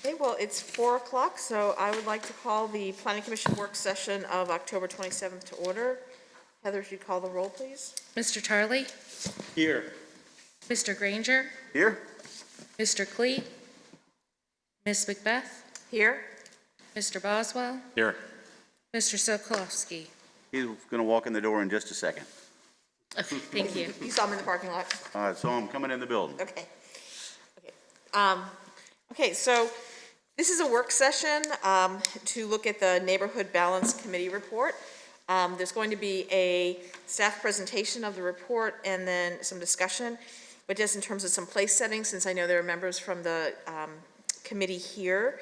Okay, well, it's 4 o'clock, so I would like to call the Planning Commission work session of October 27th to order. Heather, if you call the roll, please. Mr. Charlie? Here. Mr. Granger? Here. Mr. Clee? Ms. Macbeth? Here. Mr. Boswell? Here. Mr. Sokolowski? He's going to walk in the door in just a second. Okay, thank you. You saw him in the parking lot? So I'm coming in the building. Okay. Okay, so this is a work session to look at the Neighborhood Balance Committee report. There's going to be a staff presentation of the report and then some discussion, but just in terms of some place settings, since I know there are members from the committee here.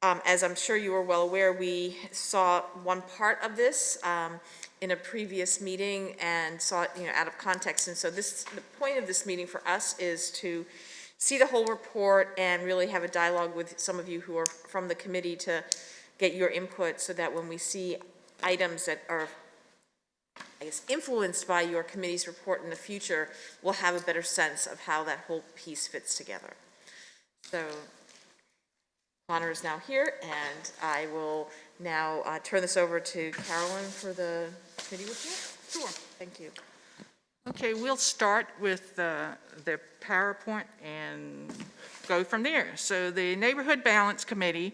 As I'm sure you are well aware, we saw one part of this in a previous meeting and saw it, out of context. And so the point of this meeting for us is to see the whole report and really have a dialogue with some of you who are from the committee to get your input, so that when we see items that are, I guess, influenced by your committee's report in the future, we'll have a better sense of how that whole piece fits together. So Connor is now here, and I will now turn this over to Carolyn for the committee report. Sure. Thank you. Okay, we'll start with the PowerPoint and go from there. So the Neighborhood Balance Committee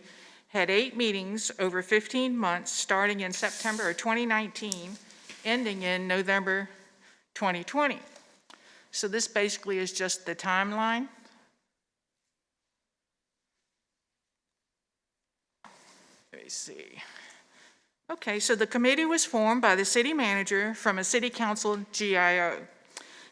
had 8 meetings over 15 months, starting in September of 2019, ending in November 2020. So this basically is just the timeline. Let me see. Okay, so the committee was formed by the city manager from a city council GIO.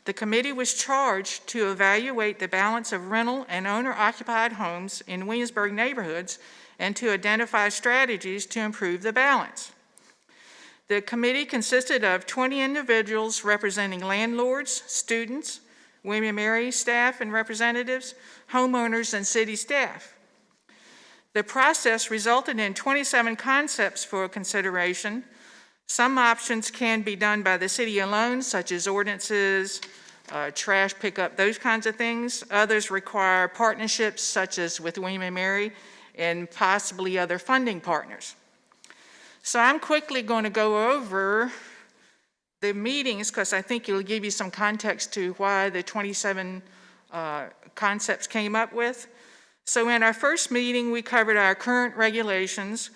The committee was charged to evaluate the balance of rental and owner-occupied homes in Williamsburg neighborhoods and to identify strategies to improve the balance. The committee consisted of 20 individuals representing landlords, students, William & Mary staff and representatives, homeowners, and city staff. The process resulted in 27 concepts for consideration. Some options can be done by the city alone, such as ordinances, trash pickup, those kinds of things. Others require partnerships, such as with William & Mary, and possibly other funding partners. So I'm quickly going to go over the meetings, because I think it'll give you some context to why the 27 concepts came up with. So in our first meeting, we covered our current regulations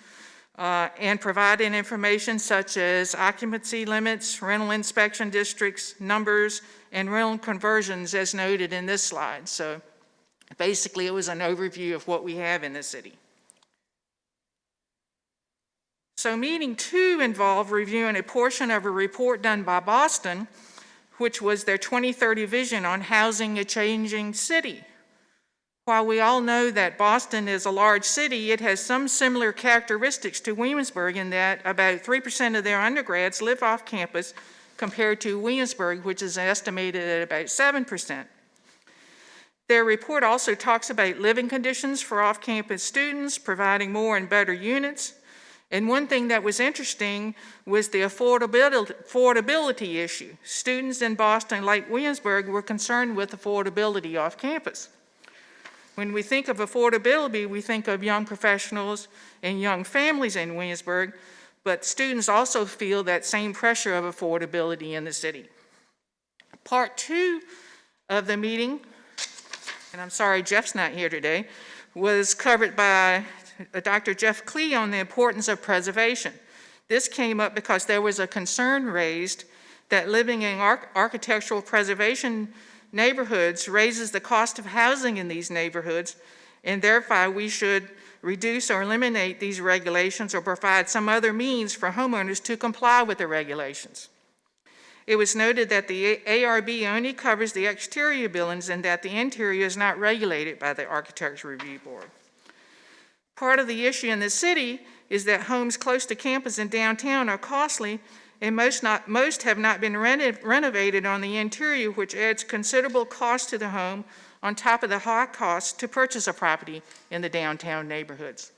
and provided information such as occupancy limits, rental inspection districts, numbers, and rental conversions as noted in this slide. So basically, it was an overview of what we have in the city. So meeting 2 involved reviewing a portion of a report done by Boston, which was their 2030 vision on housing a changing city. While we all know that Boston is a large city, it has some similar characteristics to Williamsburg in that about 3% of their undergrads live off campus compared to Williamsburg, which is estimated at about 7%. Their report also talks about living conditions for off-campus students, providing more and better units. And one thing that was interesting was the affordability issue. Students in Boston, like Williamsburg, were concerned with affordability off campus. When we think of affordability, we think of young professionals and young families in Williamsburg, but students also feel that same pressure of affordability in the city. Part 2 of the meeting, and I'm sorry Jeff's not here today, was covered by Dr. Jeff Clee on the importance of preservation. This came up because there was a concern raised that living in architectural preservation neighborhoods raises the cost of housing in these neighborhoods, and therefore we should reduce or eliminate these regulations or provide some other means for homeowners to comply with the regulations. It was noted that the ARB only covers the exterior buildings and that the interior is not regulated by the Architecture Review Board. Part of the issue in the city is that homes close to campus and downtown are costly, and most have not been renovated on the interior, which adds considerable cost to the home on top of the high cost to purchase a property in the downtown neighborhoods.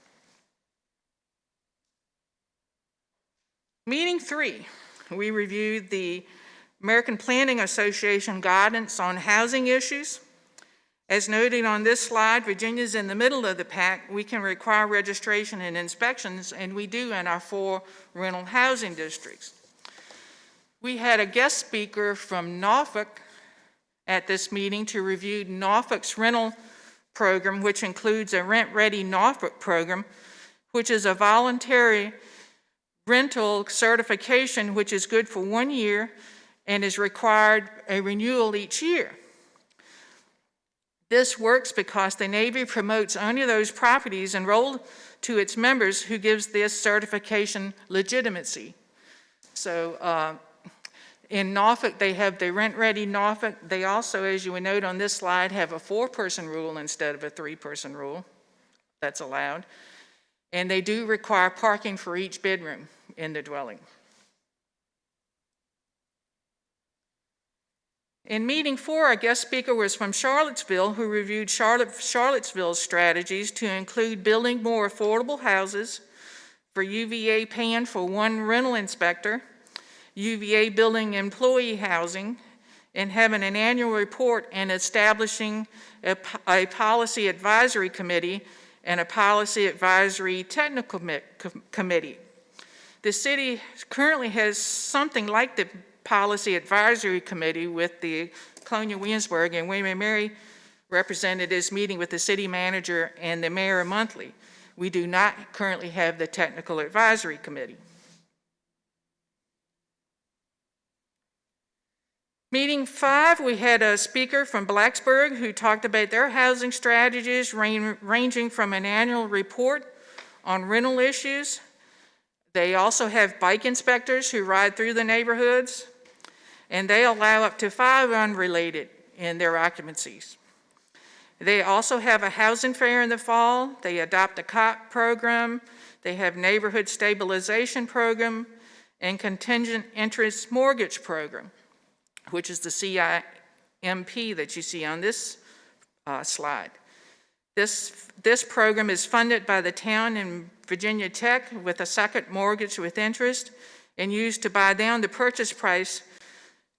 Meeting 3, we reviewed the American Planning Association guidance on housing issues. As noted on this slide, Virginia's in the middle of the pack. We can require registration and inspections, and we do in our 4 rental housing districts. We had a guest speaker from Norfolk at this meeting to review Norfolk's rental program, which includes a Rent Ready Norfolk program, which is a voluntary rental certification, which is good for 1 year and is required a renewal each year. This works because the Navy promotes only those properties enrolled to its members who gives this certification legitimacy. So in Norfolk, they have the Rent Ready Norfolk. They also, as you would note on this slide, have a 4-person rule instead of a 3-person rule. That's allowed. And they do require parking for each bedroom in the dwelling. In meeting 4, our guest speaker was from Charlottesville, who reviewed Charlottesville's strategies to include building more affordable houses, for UVA paying for 1 rental inspector, UVA building employee housing, and having an annual report and establishing a policy advisory committee and a policy advisory technical committee. The city currently has something like the Policy Advisory Committee with the Colonial Williamsburg and William and Mary representatives meeting with the city manager and the mayor monthly. We do not currently have the Technical Advisory Committee. Meeting 5, we had a speaker from Blacksburg who talked about their housing strategies ranging from an annual report on rental issues. They also have bike inspectors who ride through the neighborhoods, and they allow up to 5 unrelated in their occupancies. They also have a housing fair in the fall. They adopt a COP program. They have neighborhood stabilization program and contingent interest mortgage program, which is the CIMP that you see on this slide. This program is funded by the town and Virginia Tech with a second mortgage with interest and used to buy down the purchase price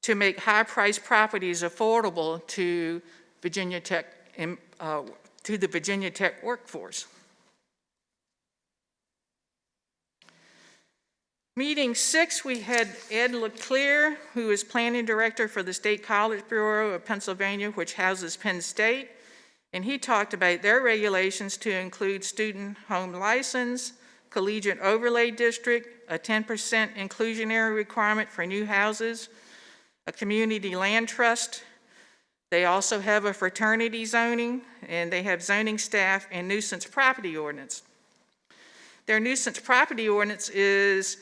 to make high-priced properties affordable to Virginia Tech, to the Virginia Tech workforce. Meeting 6, we had Ed LeClaire, who is planning director for the State College Bureau of Pennsylvania, which houses Penn State, and he talked about their regulations to include student home license, collegiate overlay district, a 10% inclusionary requirement for new houses, a community land trust. They also have a fraternity zoning, and they have zoning staff and nuisance property ordinance. Their nuisance property ordinance is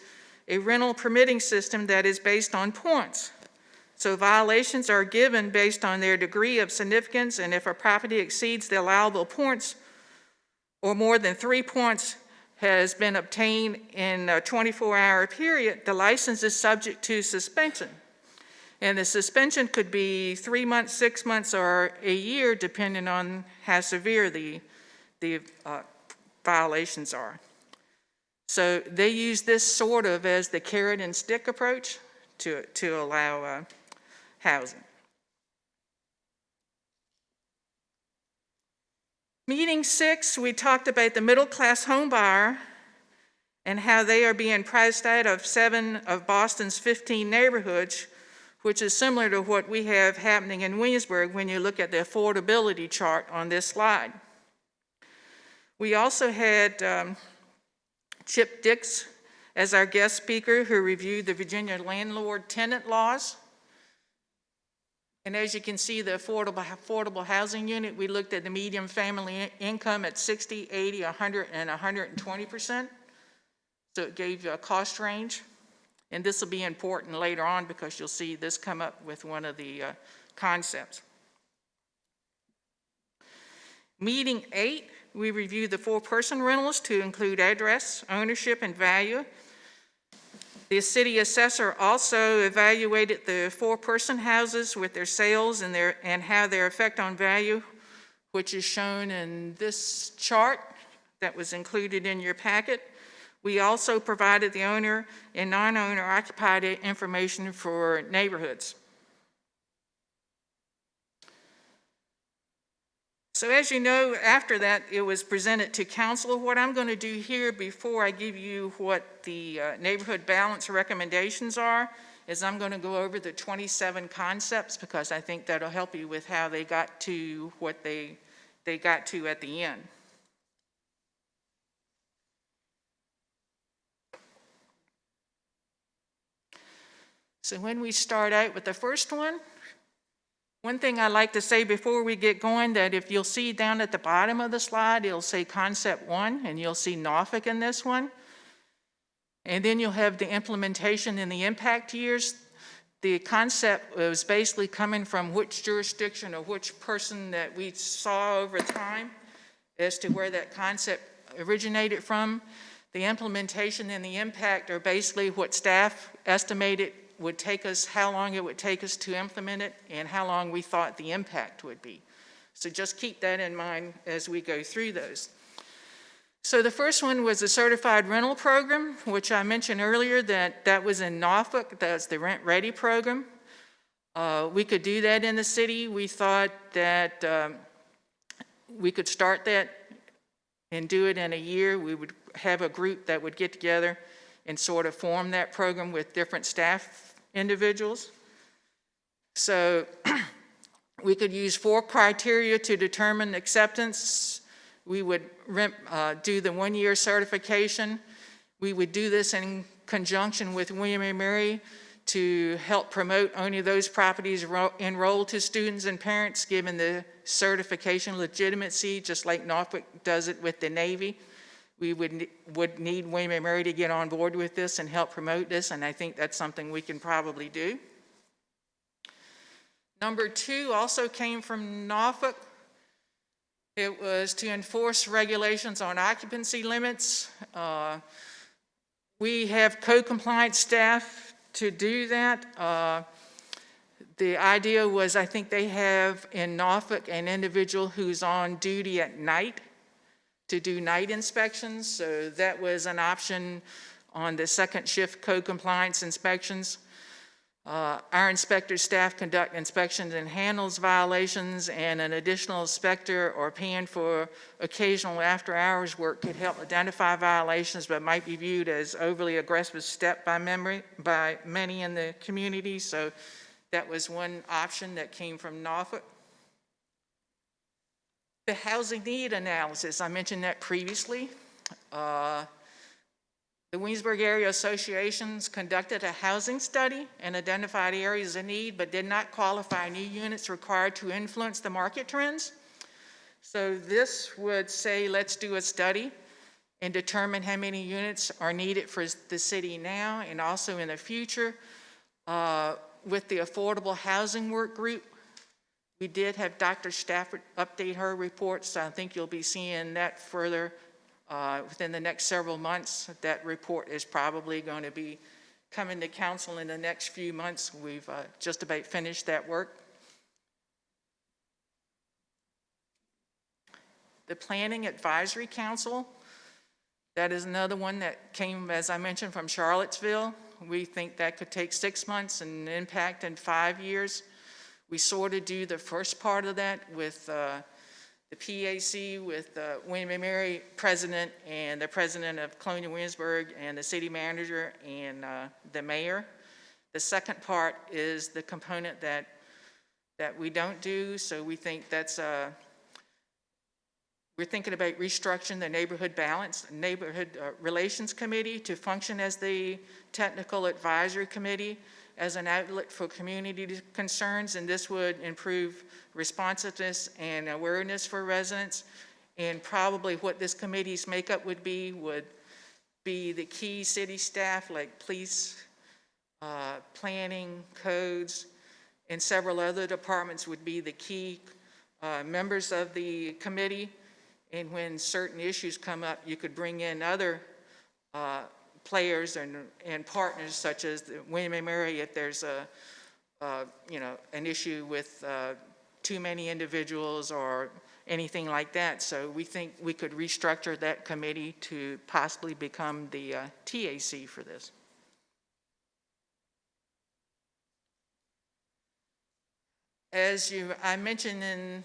a rental permitting system that is based on points. So violations are given based on their degree of significance, and if a property exceeds the allowable points or more than 3 points has been obtained in a 24-hour period, the license is subject to suspension. And the suspension could be 3 months, 6 months, or a year, depending on how severe the violations are. So they use this sort of as the carrot and stick approach to allow housing. Meeting 6, we talked about the middle-class home buyer and how they are being priced out of 7 of Boston's 15 neighborhoods, which is similar to what we have happening in Williamsburg when you look at the affordability chart on this slide. We also had Chip Dix as our guest speaker, who reviewed the Virginia landlord-tenant laws. And as you can see, the affordable housing unit, we looked at the median family income at 60, 80, 100, and 120%. So it gave you a cost range. And this will be important later on because you'll see this come up with one of the concepts. Meeting 8, we reviewed the 4-person rentals to include address, ownership, and value. The city assessor also evaluated the 4-person houses with their sales and how their effect on value, which is shown in this chart that was included in your packet. We also provided the owner and non-owner occupied information for neighborhoods. So as you know, after that, it was presented to council. What I'm going to do here before I give you what the neighborhood balance recommendations are is I'm going to go over the 27 concepts because I think that'll help you with how they got to what they got to at the end. So when we start out with the first one thing I like to say before we get going, that if you'll see down at the bottom of the slide, it'll say Concept 1, and you'll see Norfolk in this one. And then you'll have the implementation and the impact years. The concept was basically coming from which jurisdiction or which person that we saw over time as to where that concept originated from. The implementation and the impact are basically what staff estimated would take us, how long it would take us to implement it, and how long we thought the impact would be. So just keep that in mind as we go through those. So the first one was the certified rental program, which I mentioned earlier that was in Norfolk. That's the Rent Ready program. We could do that in the city. We thought that we could start that and do it in a year. We would have a group that would get together and sort of form that program with different staff individuals. So we could use 4 criteria to determine acceptance. We would do the 1-year certification. We would do this in conjunction with William & Mary to help promote only those properties enrolled to students and parents, given the certification legitimacy, just like Norfolk does it with the Navy. We would need William & Mary to get on board with this and help promote this, and I think that's something we can probably do. Number 2 also came from Norfolk. It was to enforce regulations on occupancy limits. We have code-compliant staff to do that. The idea was, I think they have in Norfolk an individual who's on duty at night to do night inspections, so that was an option on the second shift code compliance inspections. Our inspector staff conduct inspections and handles violations, and an additional inspector or paying for occasional after-hours work could help identify violations, but might be viewed as overly aggressive step by many in the community. So that was one option that came from Norfolk. The housing need analysis, I mentioned that previously. The Williamsburg Area Associations conducted a housing study and identified areas of need, but did not qualify new units required to influence the market trends. So this would say, let's do a study and determine how many units are needed for the city now and also in the future. With the Affordable Housing Work Group, we did have Dr. Stafford update her report, so I think you'll be seeing that further within the next several months. That report is probably going to be coming to council in the next few months. We've just about finished that work. The Planning Advisory Council, that is another one that came, as I mentioned, from Charlottesville. We think that could take 6 months and impact in 5 years. We sort of do the first part of that with the PAC, with William & Mary president and the president of Colonial Williamsburg and the city manager and the mayor. The second part is the component that we don't do, so we think that's we're thinking about restructuring the Neighborhood Relations Committee to function as the Technical Advisory Committee as an outlet for community concerns, and this would improve responsiveness and awareness for residents. And probably what this committee's makeup would be the key city staff like police, planning, codes, and several other departments would be the key members of the committee. And when certain issues come up, you could bring in other players and partners, such as William & Mary, if there's an issue with too many individuals or anything like that. So we think we could restructure that committee to possibly become the TAC for this. As I mentioned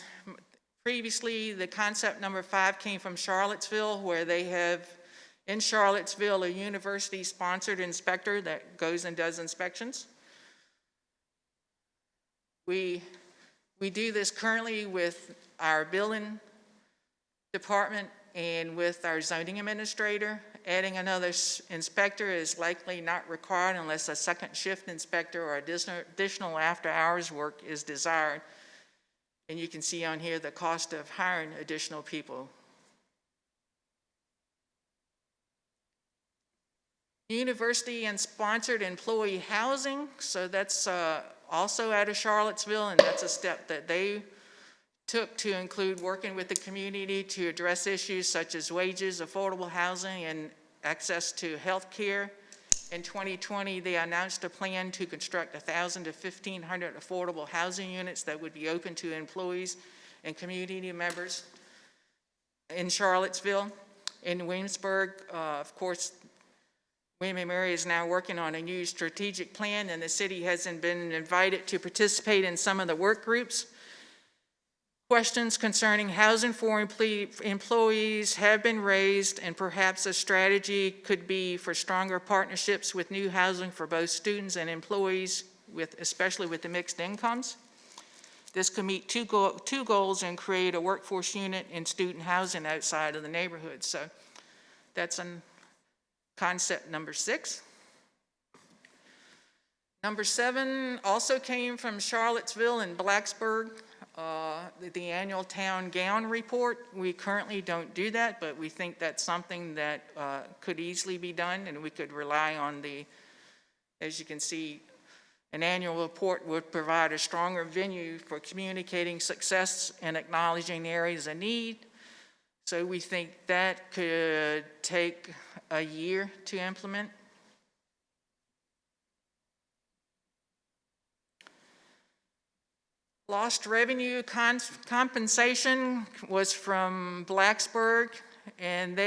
Previously, the concept number 5 came from Charlottesville, where they have in Charlottesville a university-sponsored inspector that goes and does inspections. We do this currently with our building department and with our zoning administrator. Adding another inspector is likely not required unless a second shift inspector or additional after-hours work is desired. And you can see on here the cost of hiring additional people. University and sponsored employee housing, so that's also out of Charlottesville, and that's a step that they took to include working with the community to address issues such as wages, affordable housing, and access to health care. In 2020, they announced a plan to construct 1,000 to 1,500 affordable housing units that would be open to employees and community members in Charlottesville. In Williamsburg, of course, William & Mary is now working on a new strategic plan, and the city hasn't been invited to participate in some of the work groups. Questions concerning housing for employees have been raised, and perhaps a strategy could be for stronger partnerships with new housing for both students and employees, especially with the mixed incomes. This could meet two goals and create a workforce unit in student housing outside of the neighborhood. So that's concept number 6. Number 7 also came from Charlottesville and Blacksburg. The annual town gown report. We currently don't do that, but we think that's something that could easily be done, and we could rely on as you can see, an annual report would provide a stronger venue for communicating success and acknowledging areas of need. So we think that could take a year to implement. Lost revenue compensation was from Blacksburg, and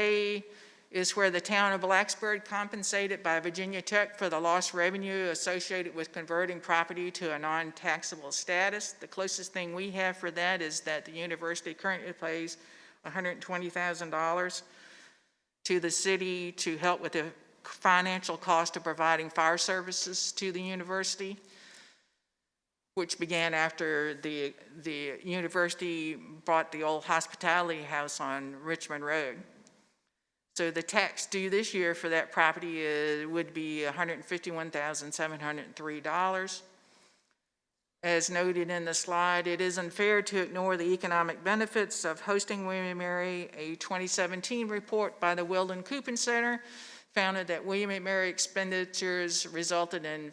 is where the town of Blacksburg compensated by Virginia Tech for the lost revenue associated with converting property to a non-taxable status. The closest thing we have for that is that the university currently pays $120,000 to the city to help with the financial cost of providing fire services to the university, which began after the university bought the old hospitality house on Richmond Road. So the tax due this year for that property would be $151,703. As noted in the slide, it is unfair to ignore the economic benefits of hosting William & Mary. A 2017 report by the Weldon Coupon Center found that William & Mary expenditures resulted in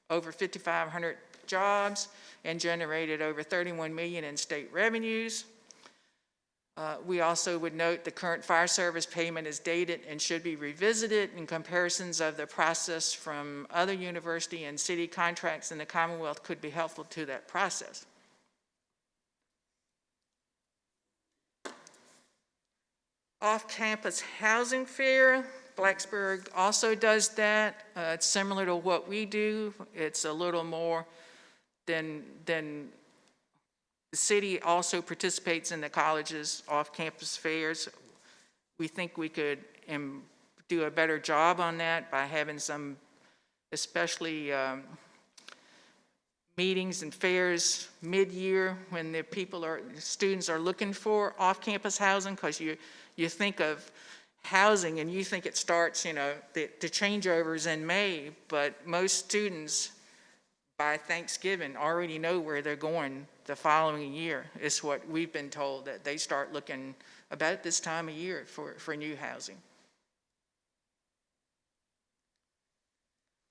over 5,500 jobs and generated over $31 million in state revenues. We also would note the current fire service payment is dated and should be revisited, and comparisons of the process from other university and city contracts in the Commonwealth could be helpful to that process. Off-campus housing fair, Blacksburg also does that. It's similar to what we do. It's a little more than the city also participates in the college's off-campus fairs. We think we could do a better job on that by having some, especially meetings and fairs mid-year when the students are looking for off-campus housing, because you think of housing and you think it starts, the changeovers in May, but most students by Thanksgiving already know where they're going the following year, is what we've been told, that they start looking about this time of year for new housing.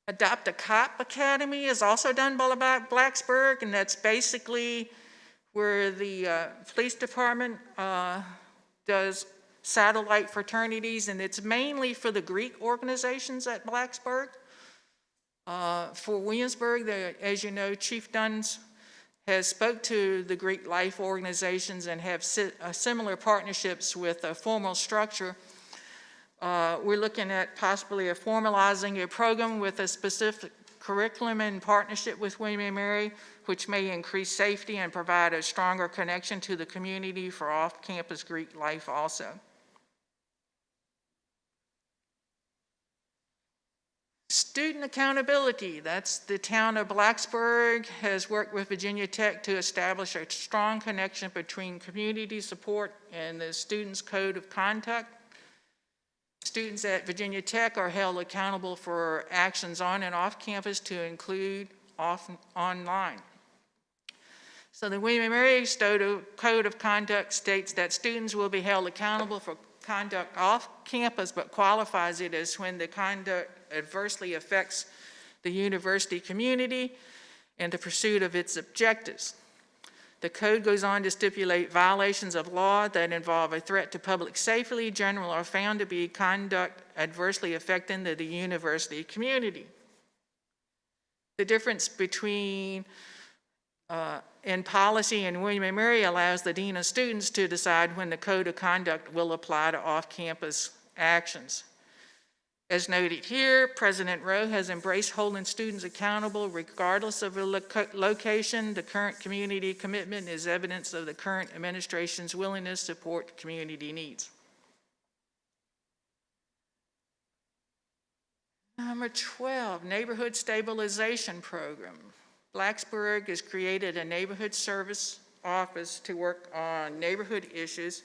Adopt a Cop Academy is also done by Blacksburg, and that's basically where the police department does satellite fraternities, and it's mainly for the Greek organizations at Blacksburg. For Williamsburg, as you know, Chief Duns has spoke to the Greek life organizations and have similar partnerships with a formal structure. We're looking at possibly formalizing a program with a specific curriculum in partnership with William & Mary, which may increase safety and provide a stronger connection to the community for off-campus Greek life also. Student accountability, that's the town of Blacksburg has worked with Virginia Tech to establish a strong connection between community support and the students' code of conduct. Students at Virginia Tech are held accountable for actions on and off campus to include online. So the William & Mary Code of Conduct states that students will be held accountable for conduct off campus, but qualifies it as when the conduct adversely affects the university community and the pursuit of its objectives. The code goes on to stipulate violations of law that involve a threat to public safety, general, or found to be conduct adversely affecting the university community. The difference between in policy and William & Mary allows the dean of students to decide when the code of conduct will apply to off-campus actions. As noted here, President Rowe has embraced holding students accountable regardless of the location. The current community commitment is evidence of the current administration's willingness to support community needs. Number 12, Neighborhood Stabilization Program. Blacksburg has created a neighborhood service office to work on neighborhood issues.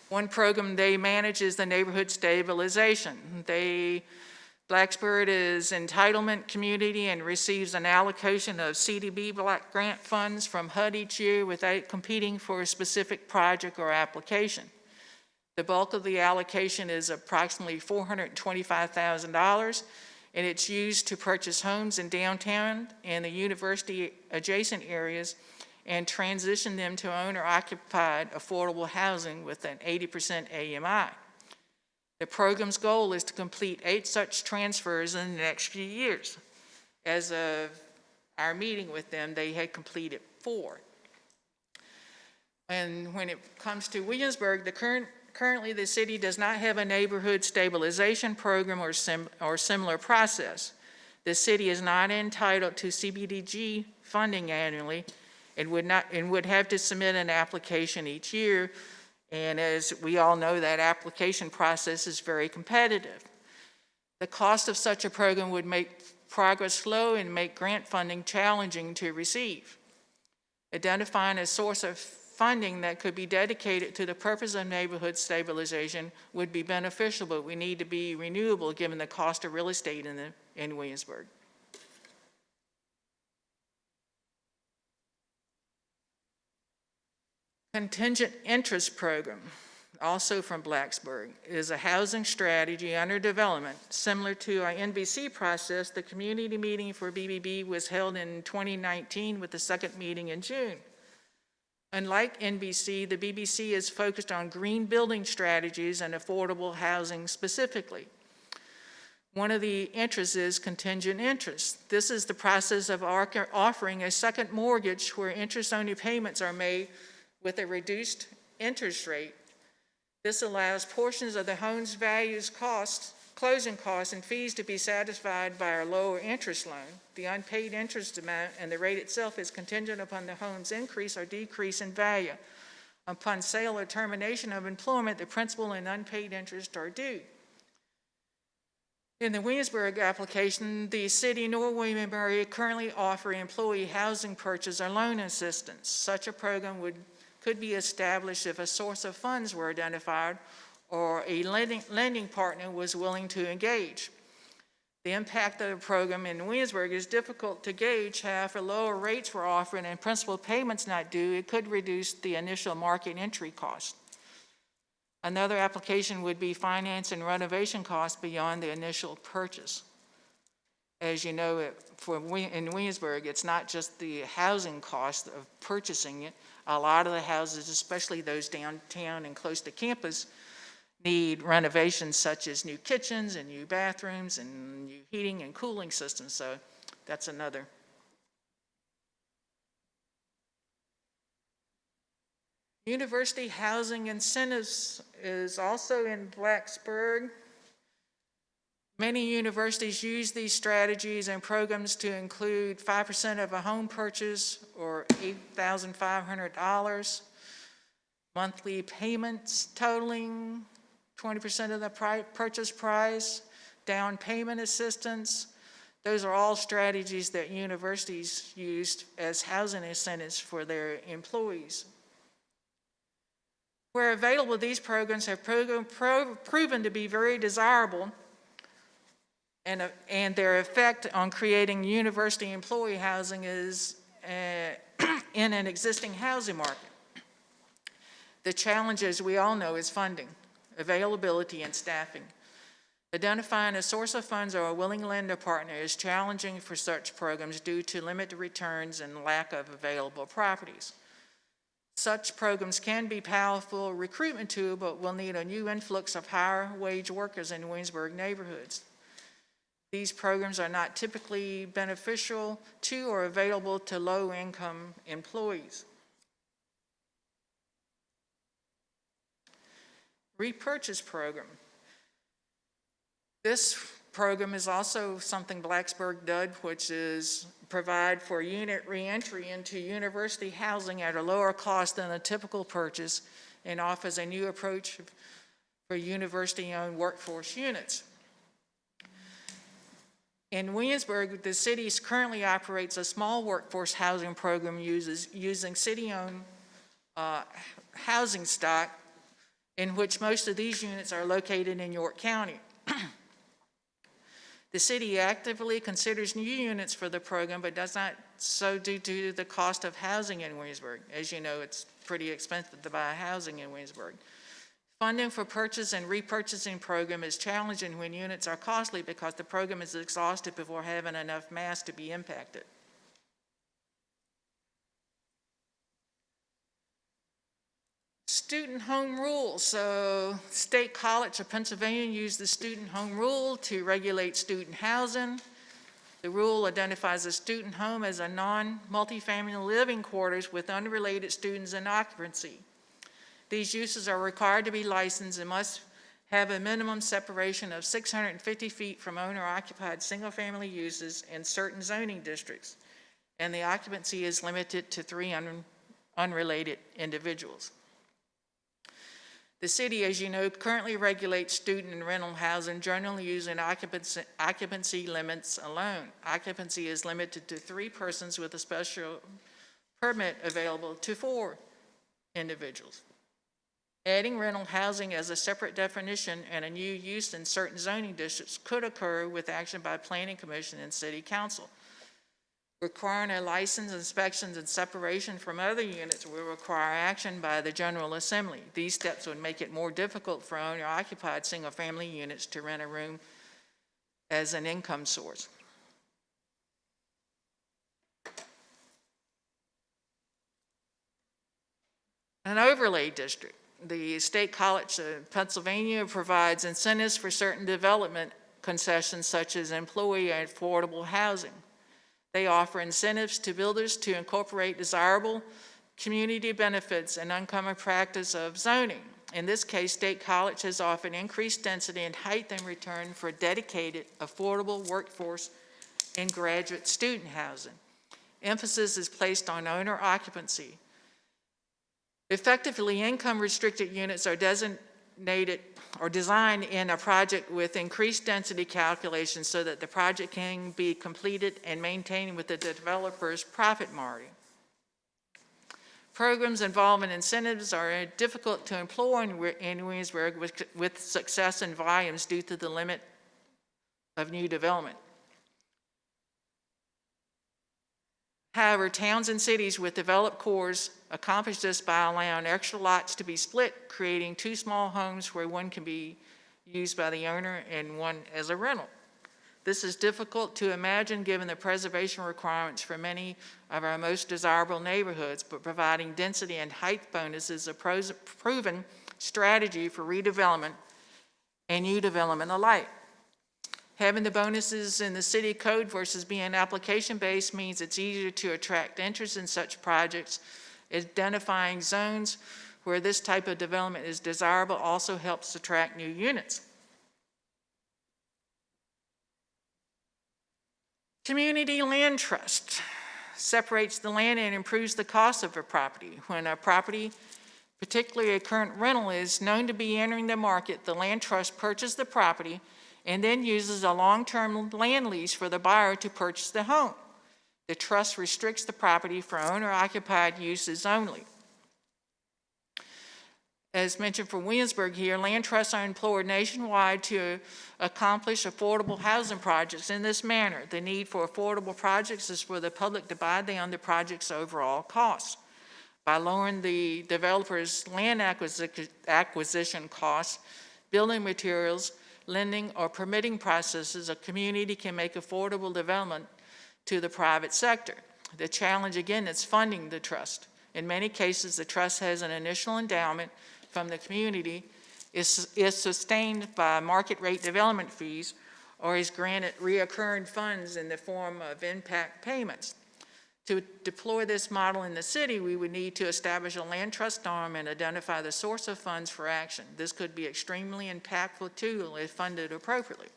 One program they manage is the neighborhood stabilization. Blacksburg is entitlement community and receives an allocation of CDB block grant funds from HUD each year without competing for a specific project or application. The bulk of the allocation is approximately $425,000, and it's used to purchase homes in downtown and the university adjacent areas and transition them to owner-occupied affordable housing with an 80% AMI. The program's goal is to complete 8 such transfers in the next few years. As of our meeting with them, they had completed 4. And when it comes to Williamsburg, currently the city does not have a neighborhood stabilization program or similar process. The city is not entitled to CBDG funding annually and would have to submit an application each year. And as we all know, that application process is very competitive. The cost of such a program would make progress slow and make grant funding challenging to receive. Identifying a source of funding that could be dedicated to the purpose of neighborhood stabilization would be beneficial, but we need to be renewable given the cost of real estate in Williamsburg. Contingent interest program, also from Blacksburg, is a housing strategy under development. Similar to our NBC process, the community meeting for BBB was held in 2019 with the second meeting in June. Unlike NBC, the BBC is focused on green building strategies and affordable housing specifically. One of the interests is contingent interest. This is the process of offering a second mortgage where interest-only payments are made with a reduced interest rate. This allows portions of the home's closing costs and fees to be satisfied by a lower interest loan. The unpaid interest amount and the rate itself is contingent upon the home's increase or decrease in value. Upon sale or termination of employment, the principal and unpaid interest are due. In the Williamsburg application, the city nor William & Mary currently offer employee housing purchase or loan assistance. Such a program could be established if a source of funds were identified or a lending partner was willing to engage. The impact of the program in Williamsburg is difficult to gauge. However, lower rates were offered and principal payments not due, it could reduce the initial market entry cost. Another application would be finance and renovation costs beyond the initial purchase. As you know, in Williamsburg, it's not just the housing cost of purchasing it. A lot of the houses, especially those downtown and close to campus, need renovations such as new kitchens and new bathrooms and new heating and cooling systems. So that's another. University housing incentives is also in Blacksburg. Many universities use these strategies and programs to include 5% of a home purchase or $8,500, monthly payments totaling 20% of the purchase price, down payment assistance. Those are all strategies that universities used as housing incentives for their employees. Where available, these programs have proven to be very desirable, and their effect on creating university employee housing is in an existing housing market. The challenge, as we all know, is funding, availability, and staffing. Identifying a source of funds or a willing lender partner is challenging for such programs due to limited returns and lack of available properties. Such programs can be powerful recruitment tool, but will need a new influx of higher wage workers in Williamsburg neighborhoods. These programs are not typically beneficial to or available to low-income employees. Repurchase program. This program is also something Blacksburg does, which is provide for unit reentry into university housing at a lower cost than a typical purchase, and offers a new approach for university-owned workforce units. In Williamsburg, the city currently operates a small workforce housing program using city-owned housing stock, in which most of these units are located in York County. The city actively considers new units for the program, but does not so due to the cost of housing in Williamsburg. As you know, it's pretty expensive to buy housing in Williamsburg. Funding for purchase and repurchasing program is challenging when units are costly because the program is exhausted before having enough mass to be impacted. Student home rule. So State College of Pennsylvania used the student home rule to regulate student housing. The rule identifies a student home as a non-multifamily living quarters with unrelated students in occupancy. These uses are required to be licensed and must have a minimum separation of 650 feet from owner-occupied single-family uses in certain zoning districts, and the occupancy is limited to 3 unrelated individuals. The city, as you know, currently regulates student and rental housing, generally using occupancy limits alone. Occupancy is limited to 3 persons with a special permit available to 4 individuals. Adding rental housing as a separate definition and a new use in certain zoning districts could occur with action by Planning Commission and City Council. Requiring a license, inspections, and separation from other units will require action by the General Assembly. These steps would make it more difficult for owner-occupied single-family units to rent a room as an income source. An overlay district. The State College of Pennsylvania provides incentives for certain development concessions such as employee and affordable housing. They offer incentives to builders to incorporate desirable community benefits and uncommon practice of zoning. In this case, State College has offered increased density and height in return for dedicated, affordable workforce and graduate student housing. Emphasis is placed on owner occupancy. Effectively, income-restricted units are designated or designed in a project with increased density calculations so that the project can be completed and maintained with the developer's profit margin. Programs involving incentives are difficult to employ in Williamsburg with success and volumes due to the limit of new development. However, towns and cities with developed cores accomplish this by allowing extra lots to be split, creating 2 small homes where one can be used by the owner and one as a rental. This is difficult to imagine given the preservation requirements for many of our most desirable neighborhoods, but providing density and height bonuses is a proven strategy for redevelopment and new development alike. Having the bonuses in the city code versus being application-based means it's easier to attract interest in such projects. Identifying zones where this type of development is desirable also helps attract new units. Community land trust separates the land and improves the cost of a property. When a property, particularly a current rental, is known to be entering the market, the land trust purchases the property and then uses a long-term land lease for the buyer to purchase the home. The trust restricts the property for owner-occupied uses only. As mentioned for Williamsburg here, land trusts are employed nationwide to accomplish affordable housing projects in this manner. The need for affordable projects is for the public to buy down the project's overall costs. By lowering the developer's land acquisition costs, building materials, lending, or permitting processes, a community can make affordable development to the private sector. The challenge, again, is funding the trust. In many cases, the trust has an initial endowment from the community, is sustained by market rate development fees, or is granted reoccurring funds in the form of impact payments. To deploy this model in the city, we would need to establish a land trust arm and identify the source of funds for action. This could be extremely impactful tool if funded appropriately.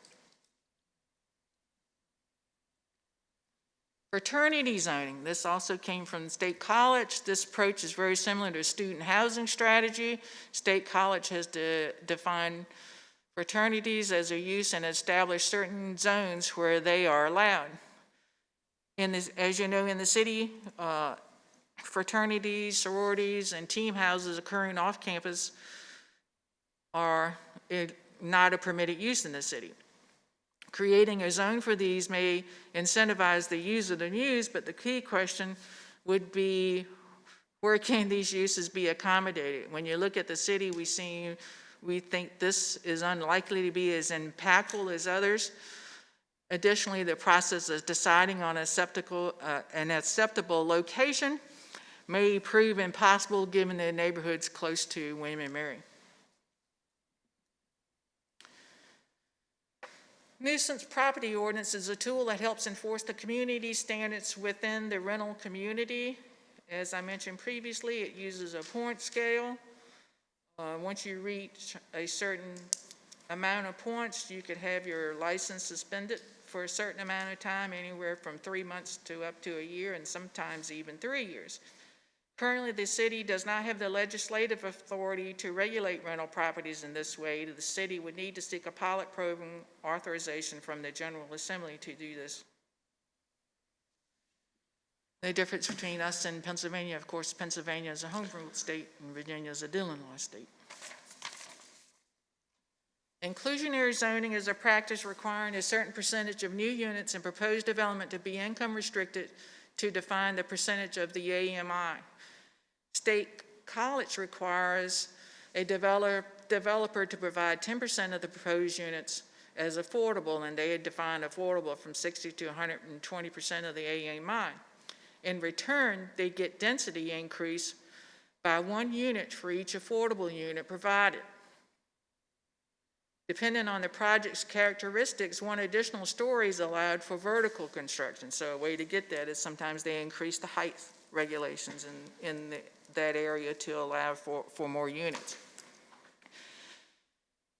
Fraternity zoning, this also came from State College. This approach is very similar to student housing strategy. State College has defined fraternities as a use and established certain zones where they are allowed. As you know, in the city, fraternities, sororities, and team houses occurring off campus are not a permitted use in the city. Creating a zone for these may incentivize the use of the use, but the key question would be, where can these uses be accommodated? When you look at the city, we think this is unlikely to be as impactful as others. Additionally, the process of deciding on an acceptable location may prove impossible given the neighborhoods close to William and Mary. Nuisance property ordinance is a tool that helps enforce the community standards within the rental community. As I mentioned previously, it uses a point scale. Once you reach a certain amount of points, you could have your license suspended for a certain amount of time, anywhere from 3 months to up to a year, and sometimes even 3 years. Currently, the city does not have the legislative authority to regulate rental properties in this way. The city would need to seek a pilot program authorization from the General Assembly to do this. The difference between us and Pennsylvania, of course, Pennsylvania is a home rule state and Virginia is a dealing law state. Inclusionary zoning is a practice requiring a certain percentage of new units in proposed development to be income restricted to define the percentage of the AMI. State College requires a developer to provide 10% of the proposed units as affordable, and they had defined affordable from 60 to 120% of the AMI. In return, they get density increase by 1 unit for each affordable unit provided. Depending on the project's characteristics, 1 additional story is allowed for vertical construction. So a way to get that is sometimes they increase the height regulations in that area to allow for more units.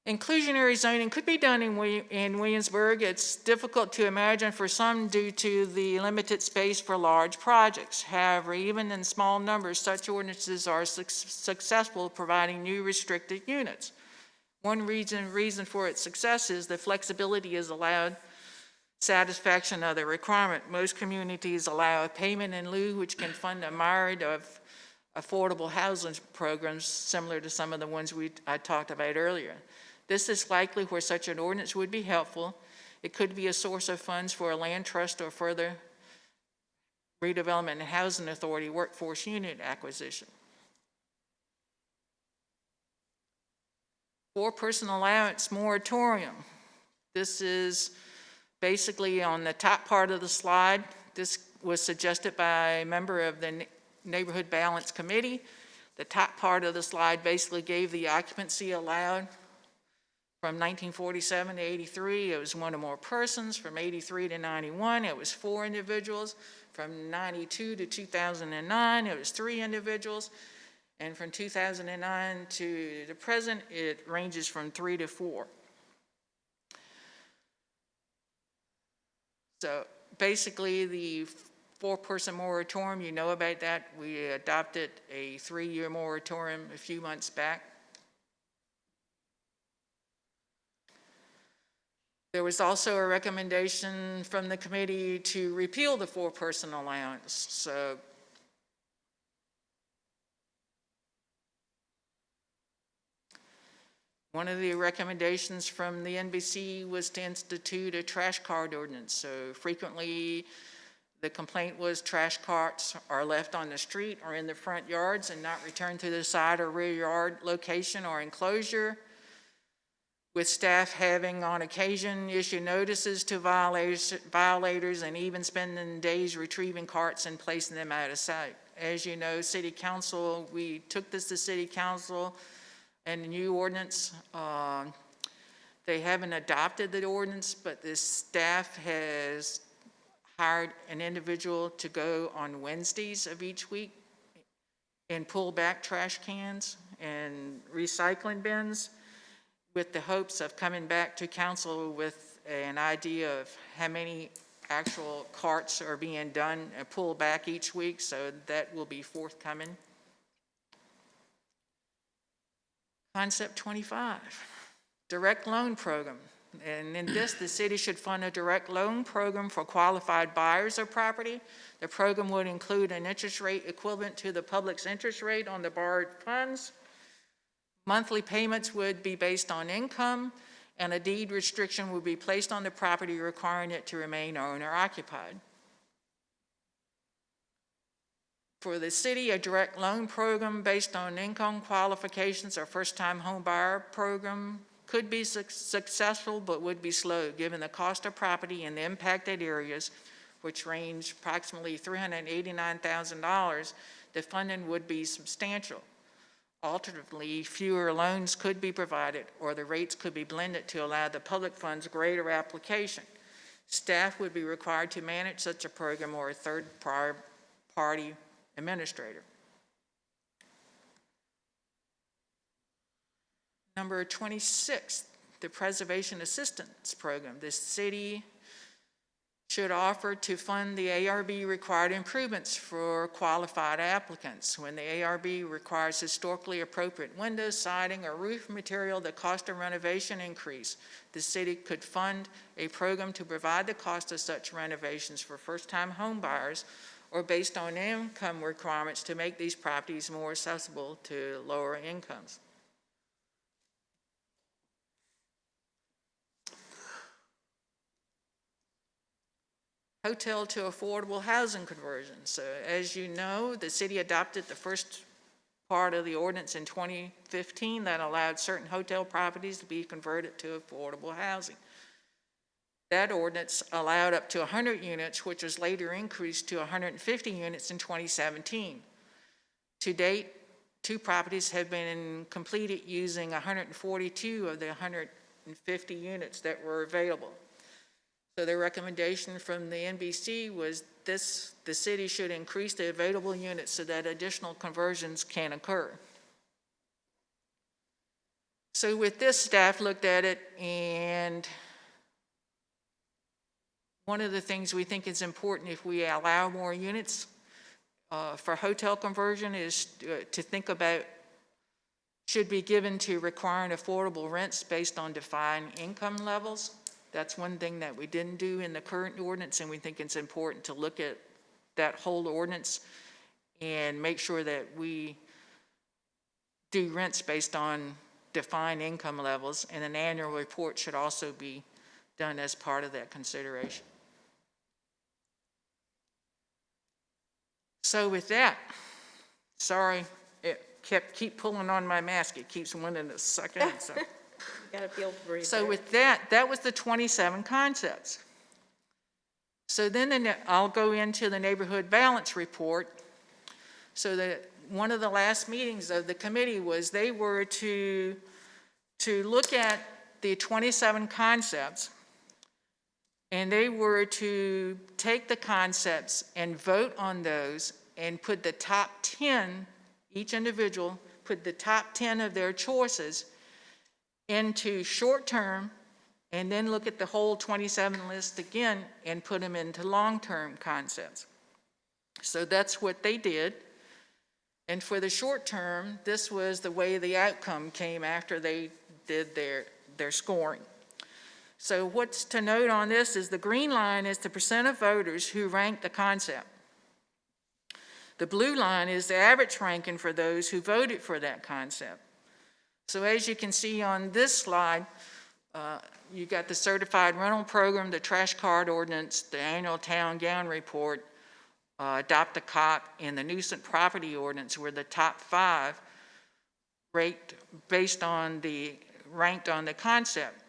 Inclusionary zoning could be done in Williamsburg. It's difficult to imagine for some due to the limited space for large projects. However, even in small numbers, such ordinances are successful providing new restricted units. One reason for its success is the flexibility is allowed satisfaction of the requirement. Most communities allow a payment in lieu, which can fund a myriad of affordable housing programs similar to some of the ones I talked about earlier. This is likely where such an ordinance would be helpful. It could be a source of funds for a land trust or further redevelopment and housing authority workforce unit acquisition. 4-person allowance moratorium. This is basically on the top part of the slide. This was suggested by a member of the Neighborhood Balance Committee. The top part of the slide basically gave the occupancy allowed from 1947 to 83. It was 1 or more persons. From 83 to 91, it was 4 individuals. From 92 to 2009, it was 3 individuals. And from 2009 to the present, it ranges from 3 to 4. So Basically, the four-person moratorium, you know about that. We adopted a 3-year moratorium a few months back. There was also a recommendation from the committee to repeal the four-person allowance. So one of the recommendations from the NBC was to institute a trash cart ordinance. So frequently, the complaint was trash carts are left on the street or in the front yards and not returned to the side or rear yard location or enclosure, with staff having on occasion issued notices to violators and even spending days retrieving carts and placing them out of sight. As you know, City Council, we took this to City Council and the new ordinance. They haven't adopted the ordinance, but the staff has hired an individual to go on Wednesdays of each week and pull back trash cans and recycling bins, with the hopes of coming back to council with an idea of how many actual carts are being done and pulled back each week, so that will be forthcoming. Concept 25, direct loan program. And in this, the city should fund a direct loan program for qualified buyers of property. The program would include an interest rate equivalent to the public's interest rate on the borrowed funds. Monthly payments would be based on income, and a deed restriction would be placed on the property requiring it to remain owner-occupied. For the city, a direct loan program based on income qualifications or first-time home buyer program could be successful but would be slow given the cost of property in the impacted areas, which range approximately $389,000. The funding would be substantial. Alternatively, fewer loans could be provided or the rates could be blended to allow the public funds greater application. Staff would be required to manage such a program or a third-party administrator. Number 26, the Preservation Assistance Program. The city should offer to fund the ARB required improvements for qualified applicants. When the ARB requires historically appropriate windows, siding, or roof material, the cost of renovation increase. The city could fund a program to provide the cost of such renovations for first-time home buyers or based on income requirements to make these properties more accessible to lower incomes. Hotel to affordable housing conversion. So as you know, the city adopted the first part of the ordinance in 2015 that allowed certain hotel properties to be converted to affordable housing. That ordinance allowed up to 100 units, which was later increased to 150 units in 2017. To date, 2 properties have been completed using 142 of the 150 units that were available. So the recommendation from the NBC was the city should increase the available units so that additional conversions can occur. So with this, staff looked at it, and one of the things we think is important if we allow more units for hotel conversion is to think about should be given to requiring affordable rents based on defined income levels. That's one thing that we didn't do in the current ordinance, and we think it's important to look at that whole ordinance and make sure that we do rents based on defined income levels, and an annual report should also be done as part of that consideration. So with that, sorry, it keep pulling on my mask. It keeps wanting to suck in. So. You gotta be able to breathe. So with that was the 27 concepts. So then I'll go into the neighborhood balance report. So that one of the last meetings of the committee was they were to look at the 27 concepts, and they were to take the concepts and vote on those and put the top 10, each individual put the top 10 of their choices into short-term, and then look at the whole 27 list again and put them into long-term concepts. So that's what they did. And for the short term, this was the way the outcome came after they did their scoring. So what's to note on this is the green line is the percent of voters who ranked the concept. The blue line is the average ranking for those who voted for that concept. So as you can see on this slide, you got the certified rental program, the trash card ordinance, the annual town gown report, adopt a cop, and the nuisance property ordinance were the top 5 ranked based on ranked on the concept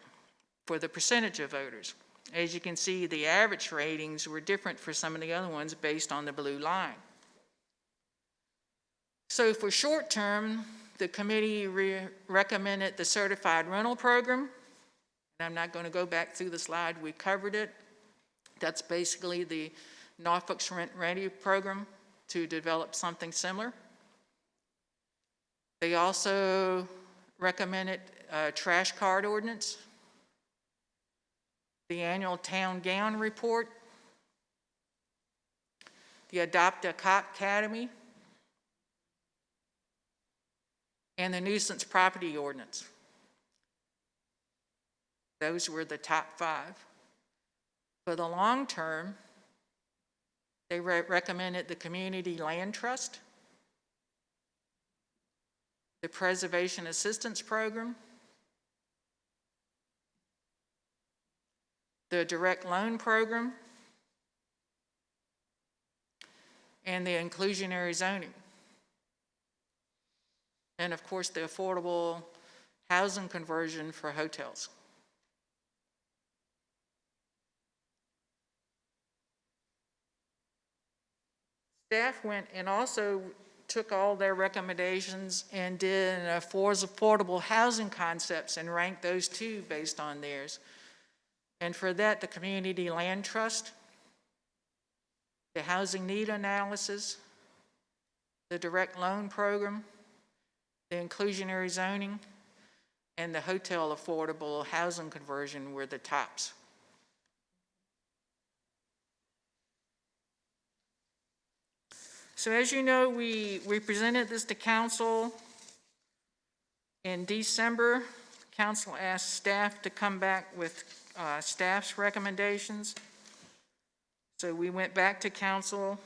for the percentage of voters. As you can see, the average ratings were different for some of the other ones based on the blue line. So for short term, the committee recommended the certified rental program. And I'm not going to go back through the slide, we covered it. That's basically the Norfolk's Rent Ready program to develop something similar. They also recommended a trash card ordinance, the annual town gown report, the Adopt a Cop Academy, and the nuisance property ordinance. Those were the top 5. For the long term, they recommended the Community Land Trust, the Preservation Assistance Program, the Direct Loan Program, and the Inclusionary Zoning. And of course, the affordable housing conversion for hotels. Staff went and also took all their recommendations and did an affordable housing concepts and ranked those too based on theirs. And for that, the Community Land Trust, the Housing Need Analysis, the Direct Loan Program, the Inclusionary Zoning, and the Hotel Affordable Housing Conversion were the tops. So as you know, we presented this to council in December. Council asked staff to come back with staff's recommendations. So we went back to council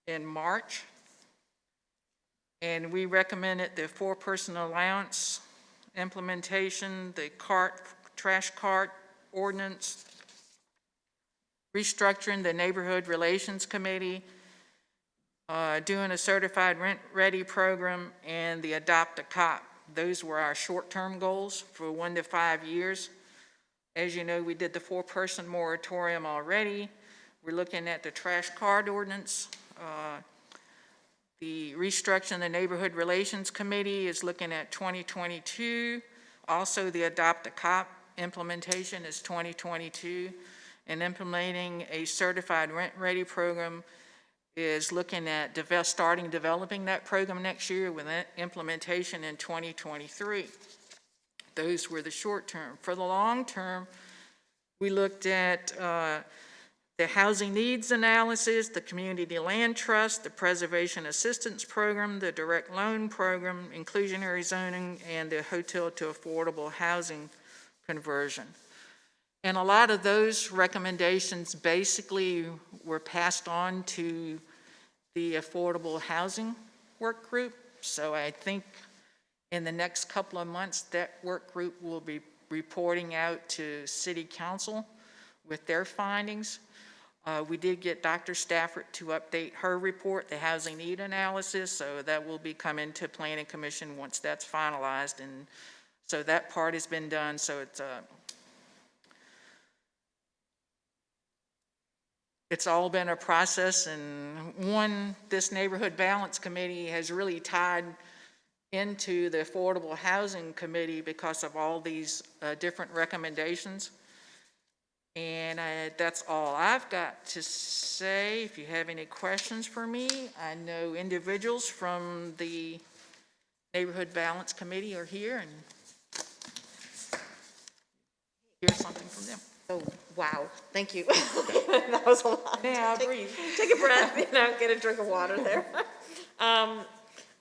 in March, and we recommended the 4-person allowance implementation, the trash cart ordinance, restructuring the neighborhood relations committee, doing a certified rent ready program, and the Adopt a Cop. Those were our short-term goals for 1 to 5 years. As you know, we did the 4-person moratorium already. We're looking at the trash card ordinance. The restructuring the neighborhood relations committee is looking at 2022. Also, the Adopt a Cop implementation is 2022. And implementing a certified rent ready program is looking at starting developing that program next year with implementation in 2023. Those were the short term. For the long term, we looked at the housing needs analysis, the community land trust, the preservation assistance program, the direct loan program, inclusionary zoning, and the hotel to affordable housing conversion. And a lot of those recommendations basically were passed on to the affordable housing work group. So I think in the next couple of months, that work group will be reporting out to City Council with their findings. We did get Dr. Stafford to update her report, the housing need analysis, so that will be coming to Planning Commission once that's finalized. And so that part has been done, so it's all been a process, and this Neighborhood Balance Committee has really tied into the Affordable Housing Committee because of all these different recommendations. And that's all I've got to say. If you have any questions for me, I know individuals from the Neighborhood Balance Committee are here. And hear something from them. Oh, wow, thank you. That was a lot. Yeah, breathe. Take a breath, get a drink of water there.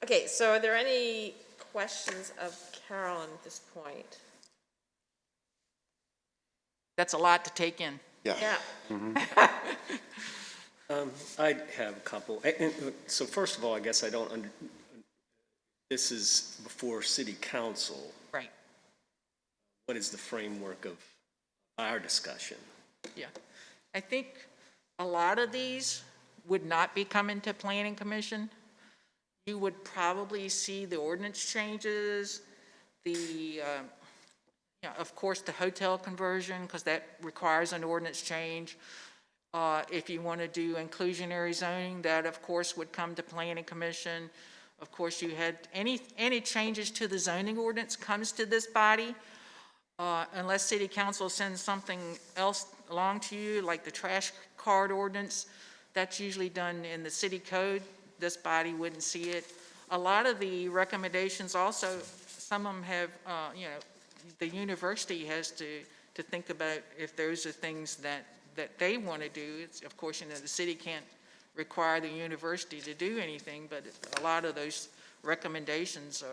Okay, so are there any questions of Carolyn at this point? That's a lot to take in. Yeah, I have a couple. So first of all, I guess I don't this is before city council. Right, What is the framework of our discussion? yeah. I think a lot of these would not be coming to planning commission. You would probably see the ordinance changes, of course, the hotel conversion, because that requires an ordinance change. If you want to do inclusionary zoning, that of course would come to planning commission. Of course, you had any changes to the zoning ordinance comes to this body, unless city council sends something else along to you, like the trash card ordinance. That's usually done in the city code. This body wouldn't see it. A lot of the recommendations also, some of them have, the university has to think about if those are things that they want to do. It's, of course, the city can't require the university to do anything, but a lot of those recommendations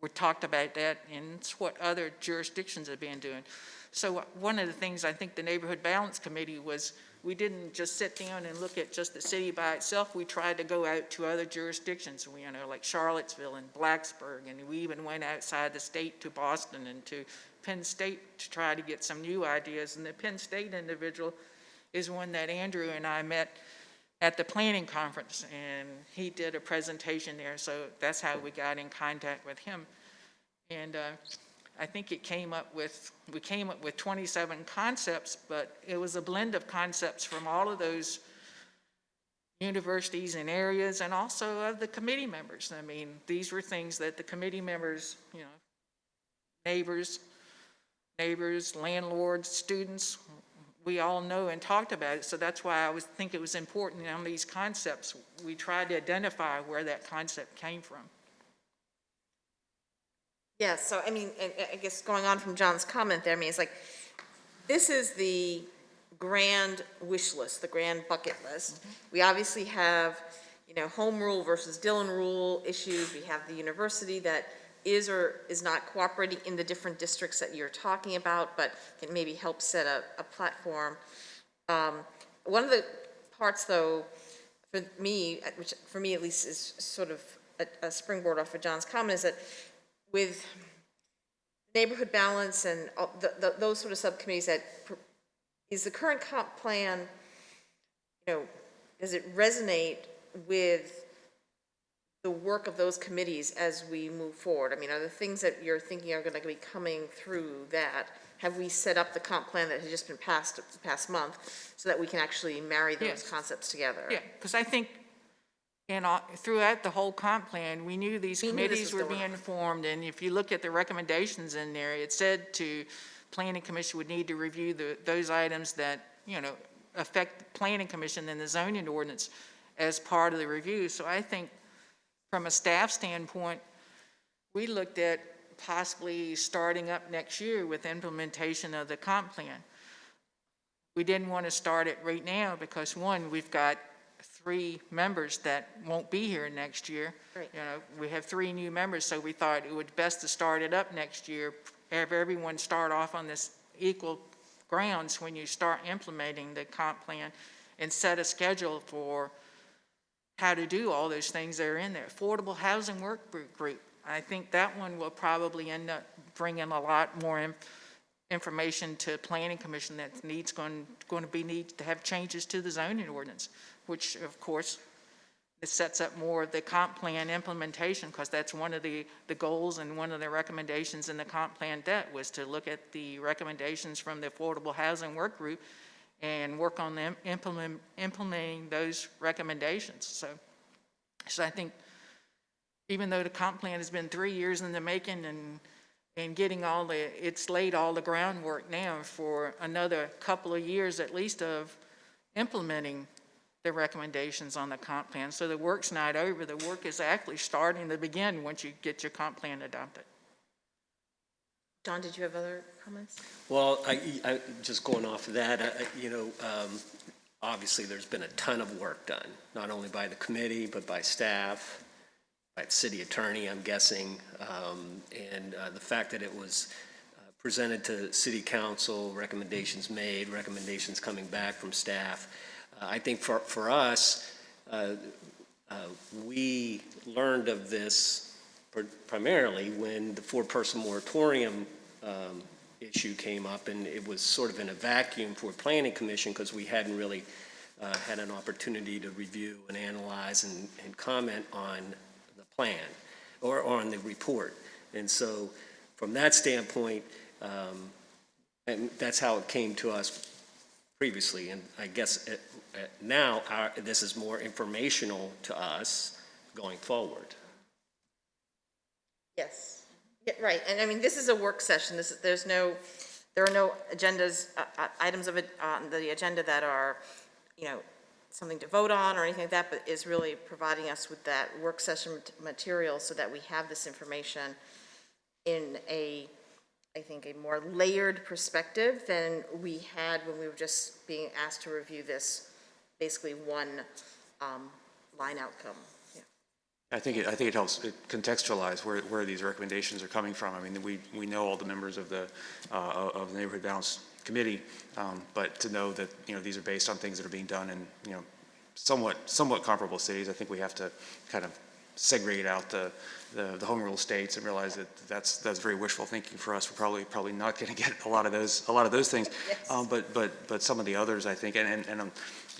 were talked about that, and it's what other jurisdictions have been doing. So one of the things I think the Neighborhood Balance Committee was, we didn't just sit down and look at just the city by itself. We tried to go out to other jurisdictions, like Charlottesville and Blacksburg, and we even went outside the state to Boston and to Penn State to try to get some new ideas. And the Penn State individual is one that Andrew and I met at the planning conference, and he did a presentation there, so that's how we got in contact with him. And I think we came up with 27 concepts, but it was a blend of concepts from all of those universities and areas, and also of the committee members. I mean, these were things that the committee members, neighbors, landlords, students, we all know and talked about it. So that's why I think it was important on these concepts. We tried to identify where that concept came from. yeah, so I mean, I guess going on from John's comment there, I mean, it's like, this is the grand wish list, the grand bucket list. We obviously have, home rule versus Dillon rule issues. We have the university that is or is not cooperating in the different districts that you're talking about, but can maybe help set a platform. One of the parts, though, for me, which for me at least is sort of a springboard off of John's comment, is that with neighborhood balance and all those sort of subcommittees, that is the current comp plan, does it resonate with the work of those committees as we move forward? I mean, are the things that you're thinking are going to be coming through that? Have we set up the comp plan that has just been passed the past month so that we can actually marry those Yes. concepts together? Yeah, because I think throughout the whole comp plan, we knew these We knew this committees was were going being formed, and if you look at the recommendations in there, it said planning commission would need to review those items that, affect the planning commission and the zoning ordinance as part of the review. So I think from a staff standpoint, we looked at possibly starting up next year with implementation of the comp plan. We didn't want to start it right now because, one, we've got 3 members that won't be here next year. Right. We have 3 new members, so we thought it would be best to start it up next year, have everyone start off on this equal grounds when you start implementing the comp plan, and set a schedule for how to do all those things that are in there. Affordable housing work group, I think that one will probably end up bringing a lot more information to planning commission that needs to have changes to the zoning ordinance, which of course it sets up more of the comp plan implementation, because that's one of the goals and one of the recommendations in the comp plan debt was to look at the recommendations from the affordable housing work group and work on them implementing those recommendations. So I think even though the comp plan has been 3 years in the making and getting it's laid all the groundwork now for another couple of years at least of implementing the recommendations on the comp plan. So the work's not over. The work is actually starting to begin once you get your comp plan adopted. John, did you have other comments? Well, I just going off of that, obviously, there's been a ton of work done, not only by the committee, but by staff, by the city attorney, I'm guessing, and the fact that it was presented to city council, recommendations made, recommendations coming back from staff. I think for us, we learned of this primarily when the 4-person moratorium issue came up, and it was sort of in a vacuum for planning commission because we hadn't really had an opportunity to review and analyze and comment on the plan or on the report. And so from that standpoint, and that's how it came to us previously. And I guess now this is more informational to us going forward. Yes. Yeah, right, and I mean, this is a work session, there are no agendas, items of it on the agenda that are, something to vote on or anything like that, but is really providing us with that work session material so that we have this information in I think, a more layered perspective than we had when we were just being asked to review this, basically one line outcome. Yeah. I think it helps contextualize where these recommendations are coming from. I mean, we know all the members of the Neighborhood Balance Committee, but to know that these are based on things that are being done in somewhat comparable cities, I think we have to kind of segregate out the home rule states and realize that that's very wishful thinking for us. We're probably not going to get a lot of those things. Yes. But some of the others, I think, and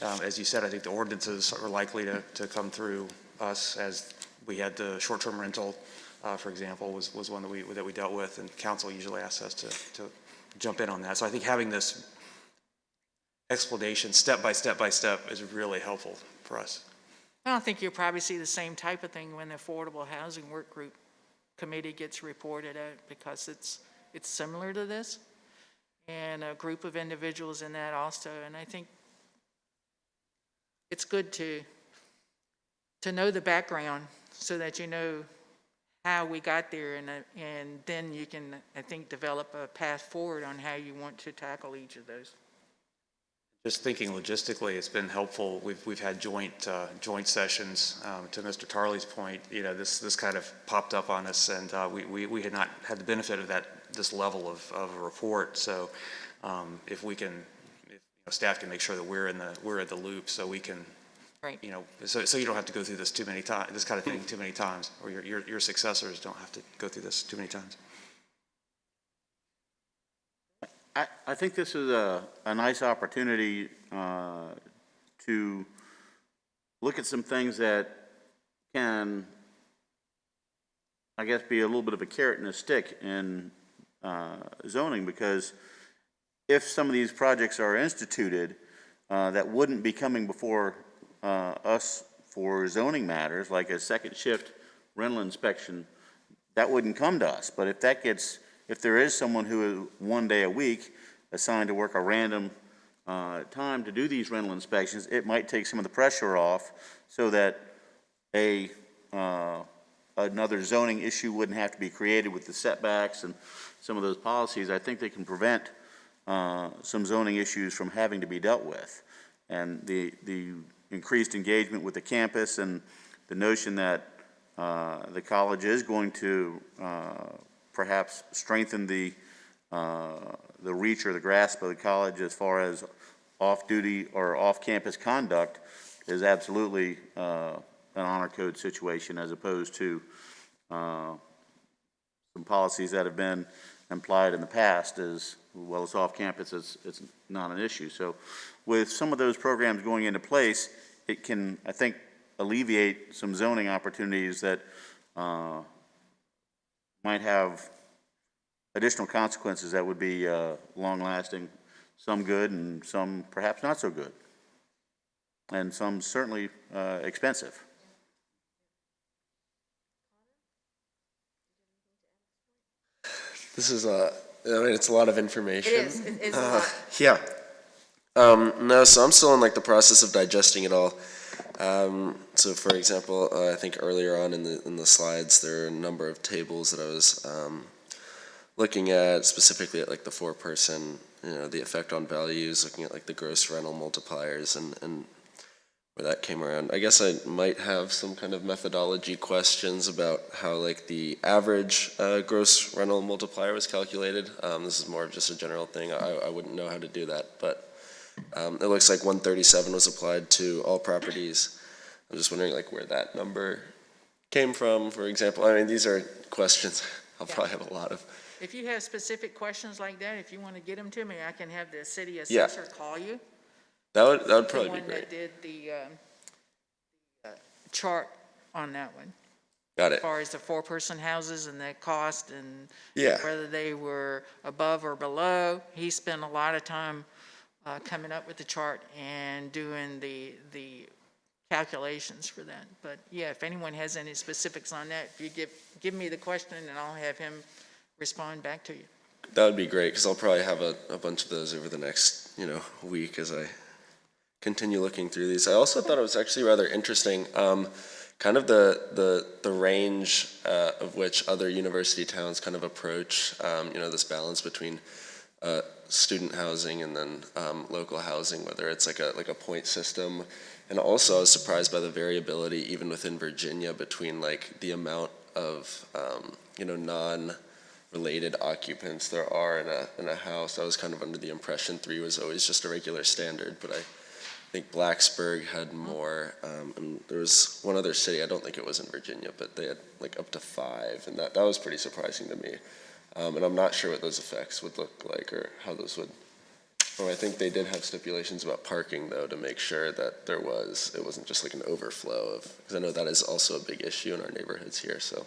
as you said, I think the ordinances are likely to come through us, as we had the short-term rental, for example, was one that we dealt with, and council usually asks us to jump in on that. So I think having this explanation step by step is really helpful for us. I don't think you'll probably see the same type of thing when the Affordable Housing Work Group Committee gets reported out, because it's similar to this, and a group of individuals in that also. And I think it's good to know the background so that you know how we got there, and then you can, I think, develop a path forward on how you want to tackle each of those. Just thinking logistically, it's been helpful. We've had joint sessions. To Mr. Tarley's point, this kind of popped up on us, and we had not had the benefit of this level of a report. So if staff can make sure that we're in the loop, so we can, right. So you don't have to go through this too many times, this kind of thing too many times, or your successors don't have to go through this too many times. I think this is a nice opportunity to look at some things that can, I guess, be a little bit of a carrot and a stick in zoning, because if some of these projects are instituted that wouldn't be coming before us for zoning matters, like a second shift rental inspection, that wouldn't come to us. But if there is someone who 1 day a week assigned to work a random time to do these rental inspections, it might take some of the pressure off, so that another zoning issue wouldn't have to be created with the setbacks and some of those policies. I think they can prevent some zoning issues from having to be dealt with. And the increased engagement with the campus, and the notion that the college is going to perhaps strengthen the reach or the grasp of the college as far as off-duty or off-campus conduct, is absolutely an honor code situation, as opposed to some policies that have been implied in the past as, well, it's off-campus, it's not an issue. So with some of those programs going into place, it can, I think, alleviate some zoning opportunities that might have additional consequences that would be long-lasting, some good and some perhaps not so good, and some certainly expensive. This is it's a lot of information. It is, it is a lot. Yeah. No, so I'm still in the process of digesting it all. So for example, I think earlier on in the slides, there are a number of tables that I was looking at specifically at like the 4-person, the effect on values, looking at like the gross rental multipliers and where that came around. I guess I might have some kind of methodology questions about how like the average gross rental multiplier was calculated. This is more of just a general thing. I wouldn't know how to do that, but it looks like 137 was applied to all properties. I'm just wondering like where that number came from, for example. I mean, these are questions I'll probably have a lot of. If you have specific questions like that, if you want to get them to me, I can have the city assessor call you. That would probably be The one great. that did the chart on that one, Got as it. far as the 4-person houses and their cost and Yeah. whether they were above or below. He spent a lot of time coming up with the chart and doing the calculations for that. But yeah, if anyone has any specifics on that, if you give me the question and I'll have him respond back to you. That would be great, because I'll probably have a bunch of those over the next, week as I continue looking through these. I also thought it was actually rather interesting, kind of the range of which other university towns kind of approach, this balance between student housing and then local housing, whether it's like a point system. And also I was surprised by the variability even within Virginia between like the amount of, non-related occupants there are in a house. I was kind of under the impression 3 was always just a regular standard, but I think Blacksburg had more, and there was one other city, I don't think it was in Virginia, but they had like up to 5, and that was pretty surprising to me. And I'm not sure what those effects would look like or how those would, I think they did have stipulations about parking though, to make sure that it wasn't just like an overflow of, because I know that is also a big issue in our neighborhoods here, so.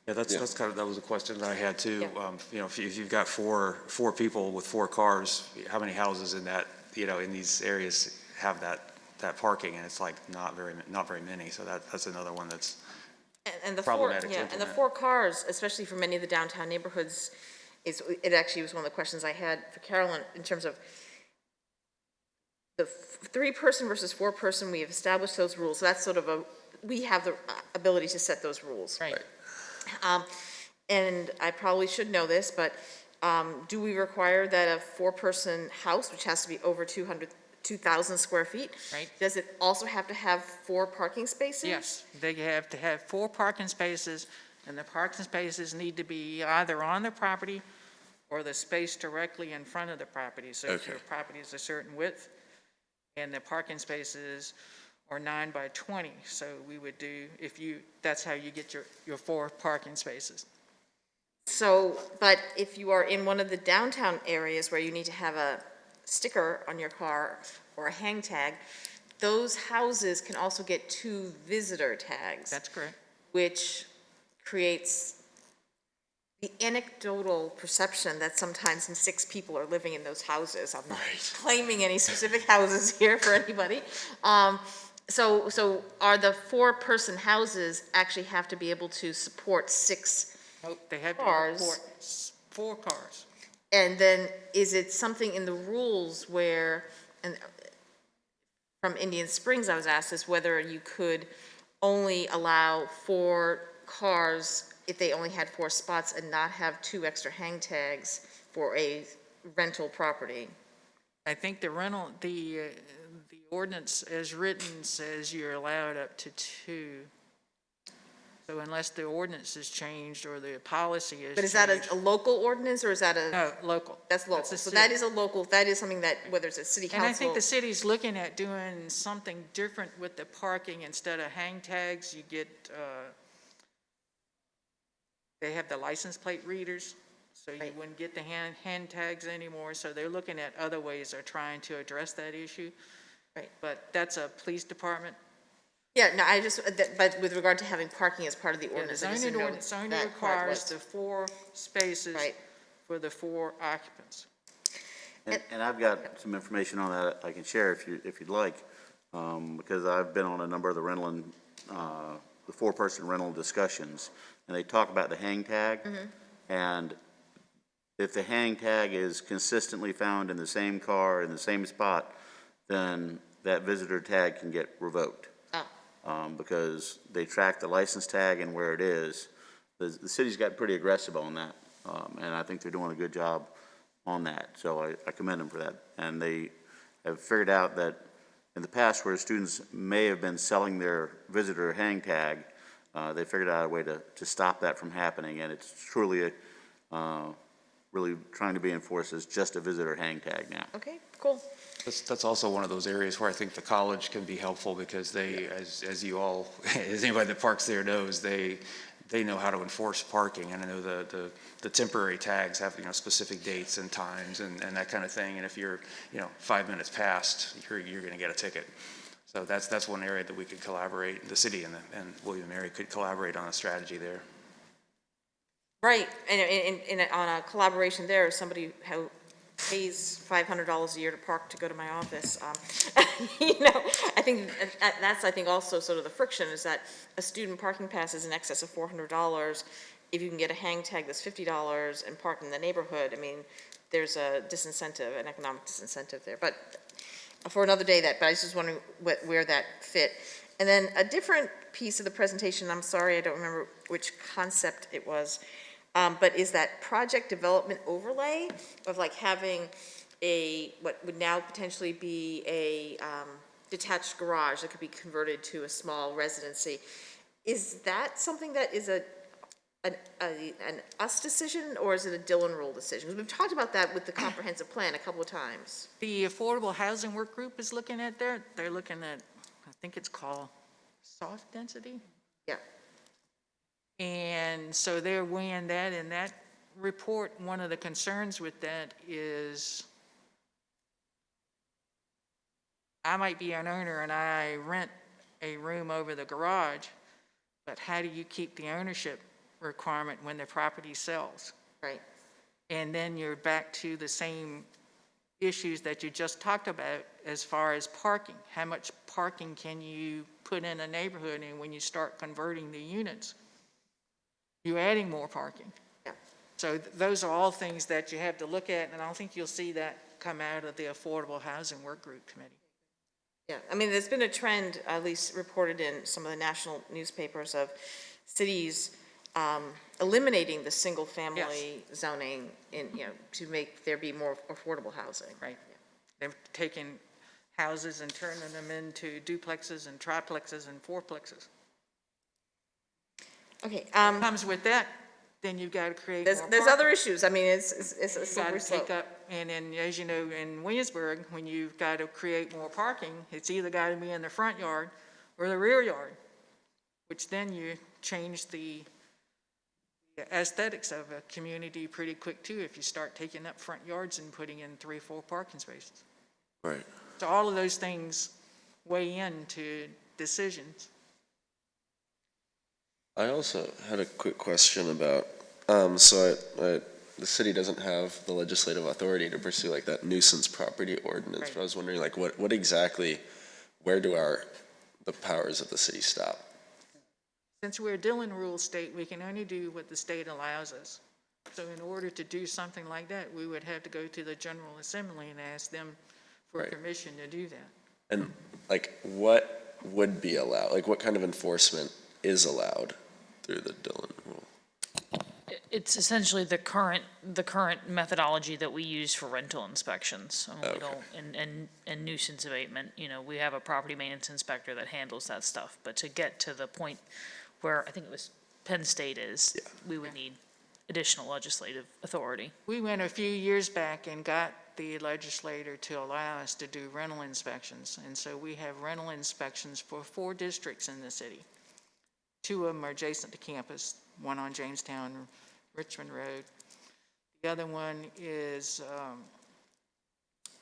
Yeah, that's kind of, that was a question that I had too. Yeah. If you've got four people with 4 cars, how many houses in that, in these areas have that parking? And it's like not very many. So that's another one that's And the problematic to and the implement. 4 cars, especially for many of the downtown neighborhoods, it actually was one of the questions I had for Carolyn in terms of the 3-person versus 4-person. We have established those rules. So that's sort of we have the ability to set those rules. Right. And I probably should know this, but do we require that a 4-person house, which has to be over 2,000 square feet? Right. Does it also have to have 4 parking spaces? Yes, they have to have 4 parking spaces, and the parking spaces need to be either on the property or the space directly in front of the property. So if your property is a certain width, and the parking spaces are 9 by 20, so we would do, that's how you get your 4 parking spaces. So, but if you are in one of the downtown areas where you need to have a sticker on your car or a hang tag, those houses can also get 2 visitor tags. That's correct. Which creates the anecdotal perception that sometimes 6 people are living in those houses. I'm not claiming any specific houses here for anybody. So are the 4-person houses actually have to be able to support 6 Nope, they have to cars? report 4 cars. And then is it something in the rules where, and from Indian Springs I was asked this, whether you could only allow 4 cars if they only had 4 spots and not have 2 extra hang tags for a rental property? I think the ordinance as written says you're allowed up to 2. So unless the ordinance is changed or the policy is changed. But is that a local ordinance or is that a? No, local. That's local. a So city. that is a local, that is something that, whether it's a city council. And I think the city's looking at doing something different with the parking. Instead of hang tags, you get, they have the license plate readers, so you Right. wouldn't get the hand tags anymore. So they're looking at other ways of trying to address that issue. Right. But that's a police department. Yeah, no, I just, but with regard to having parking as part of the Yeah, the ordinance, I just zoning didn't know ordinance zoning that part requires was. the 4 spaces Right. for the 4 occupants. And I've got some information on that I can share if you'd like, because I've been on a number of the rental and, the 4-person rental discussions, and they talk about the hang tag. And if the hang tag is consistently found in the same car, in the same spot, then that visitor tag can get revoked. Because they track the license tag and where it is, the city's got pretty aggressive on that, and I think they're doing a good job on that, so I commend them for that. And they have figured out that in the past where students may have been selling their visitor hang tag, they figured out a way to stop that from happening, and it's truly really trying to be enforced as just a visitor hang tag now. Okay, cool. That's also one of those areas where I think the college can be helpful because they, as you all, as anybody that parks there knows, they know how to enforce parking. And I know the temporary tags have, specific dates and times and that kind of thing. And if you're, 5 minutes past, you're going to get a ticket. So that's one area that we could collaborate, the city and William and Mary could collaborate on a strategy there. Right, and on a collaboration there, somebody who pays $500 a year to park to go to my office, I think that's, also sort of the friction is that a student parking pass is in excess of $400. If you can get a hang tag that's $50 and park in the neighborhood, there's a disincentive, an economic disincentive there. But for another day, but I was just wondering where that fit. And then a different piece of the presentation, I'm sorry, I don't remember which concept it was, but is that project development overlay of like having what would now potentially be a detached garage that could be converted to a small residency. Is that something that is an us decision, or is it a Dillon rule decision? Because we've talked about that with the comprehensive plan a couple of times. The Affordable Housing Work Group is looking at that. They're looking at, I think it's called soft density. Yeah. And so they're weighing that. In that report, one of the concerns with that is I might be an owner and I rent a room over the garage, but how do you keep the ownership requirement when the property sells? Right. And then you're back to the same issues that you just talked about as far as parking. How much parking can you put in a neighborhood, and when you start converting the units, you're adding more parking. Yeah. So those are all things that you have to look at, and I don't think you'll see that come out of the Affordable Housing Work Group Committee. Yeah, there's been a trend, at least reported in some of the national newspapers, of cities eliminating the single-family zoning to make there be more affordable housing. Right. They've taken houses and turning them into duplexes and triplexes and fourplexes. Okay. Comes with that, then you've got to create more There's parking. other issues. It's a You've got slippery to slope. take up, and as you know, in Williamsburg, when you've got to create more parking, it's either got to be in the front yard or the rear yard, which then you change the aesthetics of a community pretty quick too if you start taking up front yards and putting in 3 or 4 parking spaces. Right. So all of those things weigh into decisions. I also had a quick question about, the city doesn't have the legislative authority to pursue like that nuisance property ordinance, Right. but I was wondering like what exactly, where do the powers of the city stop? Since we're a Dillon rule state, we can only do what the state allows us. So in order to do something like that, we would have to go to the General Assembly and ask them for Right. permission to do that. And like what would be allowed? Like what kind of enforcement is allowed through the Dillon rule? It's essentially the current methodology that we use for rental inspections. We Okay. don't, and nuisance abatement, we have a property maintenance inspector that handles that stuff. But to get to the point where I think it was Penn State is, we would need additional legislative authority. We went a few years back and got the legislator to allow us to do rental inspections. And so we have rental inspections for 4 districts in the city. 2 of them are adjacent to campus, one on Jamestown, Richmond Road. The other one is,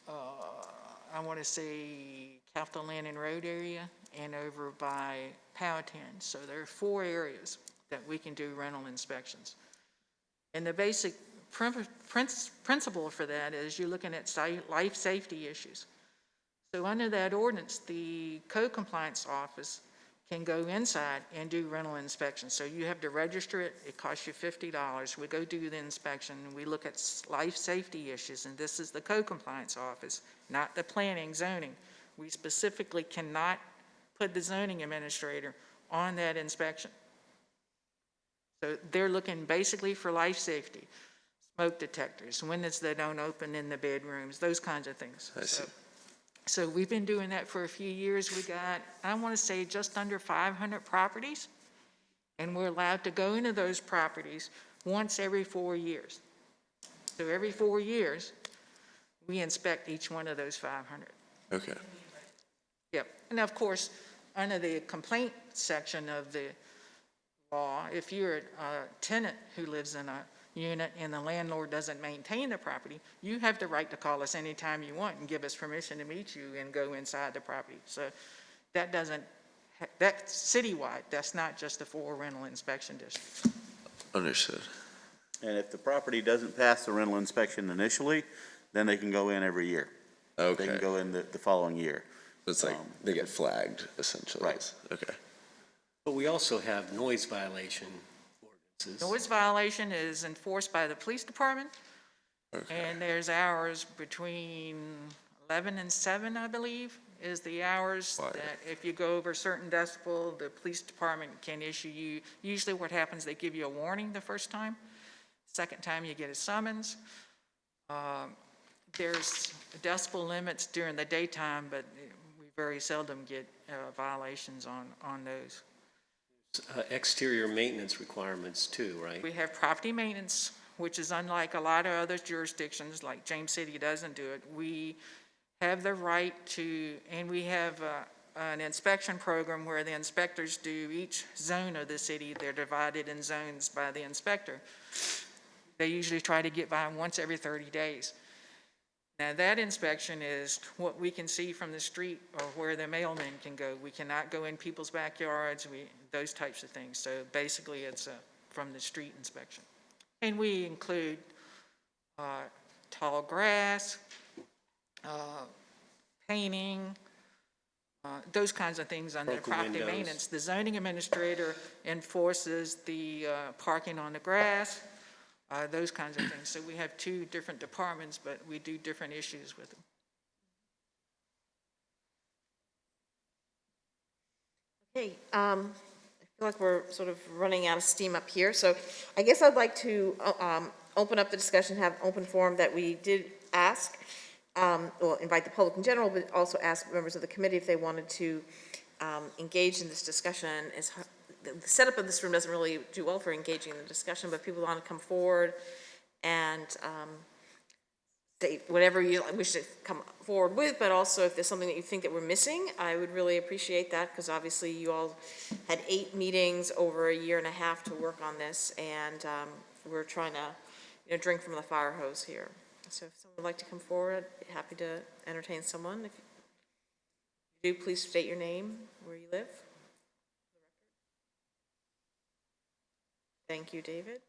I want to say Capitol Landing Road area and over by Powhatan. So there are 4 areas that we can do rental inspections. And the basic principle for that is you're looking at life safety issues. So under that ordinance, the code compliance office can go inside and do rental inspections. So you have to register it. It costs you $50. We go do the inspection. We look at life safety issues, and this is the code compliance office, not the planning zoning. We specifically cannot put the zoning administrator on that inspection. So they're looking basically for life safety, smoke detectors, windows that don't open in the bedrooms, those kinds of things. I see. So we've been doing that for a few years. We got, I want to say, just under 500 properties, and we're allowed to go into those properties once every 4 years. So every 4 years, we inspect each one of those 500. Okay. Yep, and of course, under the complaint section of the law, if you're a tenant who lives in a unit and the landlord doesn't maintain the property, you have the right to call us anytime you want and give us permission to meet you and go inside the property. So that doesn't, that's citywide, that's not just a for rental inspection district. Understood. And if the property doesn't pass the rental inspection initially, then they can go in every year. They can Okay. go in the following year. It's like they get flagged essentially. Right. Okay. But we also have noise violation ordinances. Noise violation is enforced by the police department, Okay. and there's hours between 11 and 7, I believe, is the hours Quiet. that if you go over a certain decibel, the police department can issue you, usually what happens, they give you a warning the first time. Second time, you get a summons. There's decibel limits during the daytime, but we very seldom get violations on those. Exterior maintenance requirements too, right? We have property maintenance, which is unlike a lot of other jurisdictions, like James City doesn't do it. We have the right to, and we have an inspection program where the inspectors do each zone of the city. They're divided in zones by the inspector. They usually try to get by once every 30 days. Now, that inspection is what we can see from the street or where the mailman can go. We cannot go in people's backyards, those types of things. So basically, it's from the street inspection. And we include tall grass, painting, those kinds of things under Broken property windows. maintenance. The zoning administrator enforces the parking on the grass, those kinds of things. So we have two different departments, but we do different issues with them. Okay, I feel like we're sort of running out of steam up here, so I guess I'd like to open up the discussion, have an open forum that we did ask, well, invite the public in general, but also ask members of the committee if they wanted to engage in this discussion. The setup of this room doesn't really do well for engaging in the discussion, but people want to come forward and say whatever you wish to come forward with, but also if there's something that you think that we're missing, I would really appreciate that, because obviously you all had 8 meetings over a year and a half to work on this, and we're trying to, drink from the fire hose here. So if someone would like to come forward, I'd be happy to entertain someone. If you do, please state your name, where you live. Thank you, David.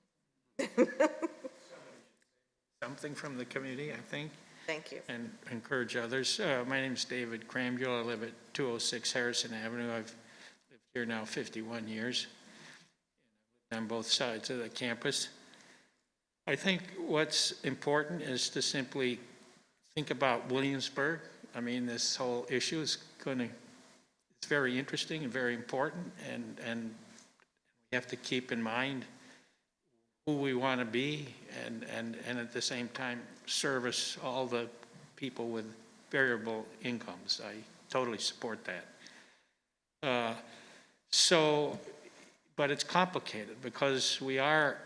Something from the community, I think, Thank you. and encourage others. My name's David Crambuel. I live at 206 Harrison Avenue. I've lived here now 51 years on both sides of the campus. I think what's important is to simply think about Williamsburg. I mean, this whole issue is it's very interesting and very important, and we have to keep in mind who we want to be and at the same time service all the people with variable incomes. I totally support that. But it's complicated because we are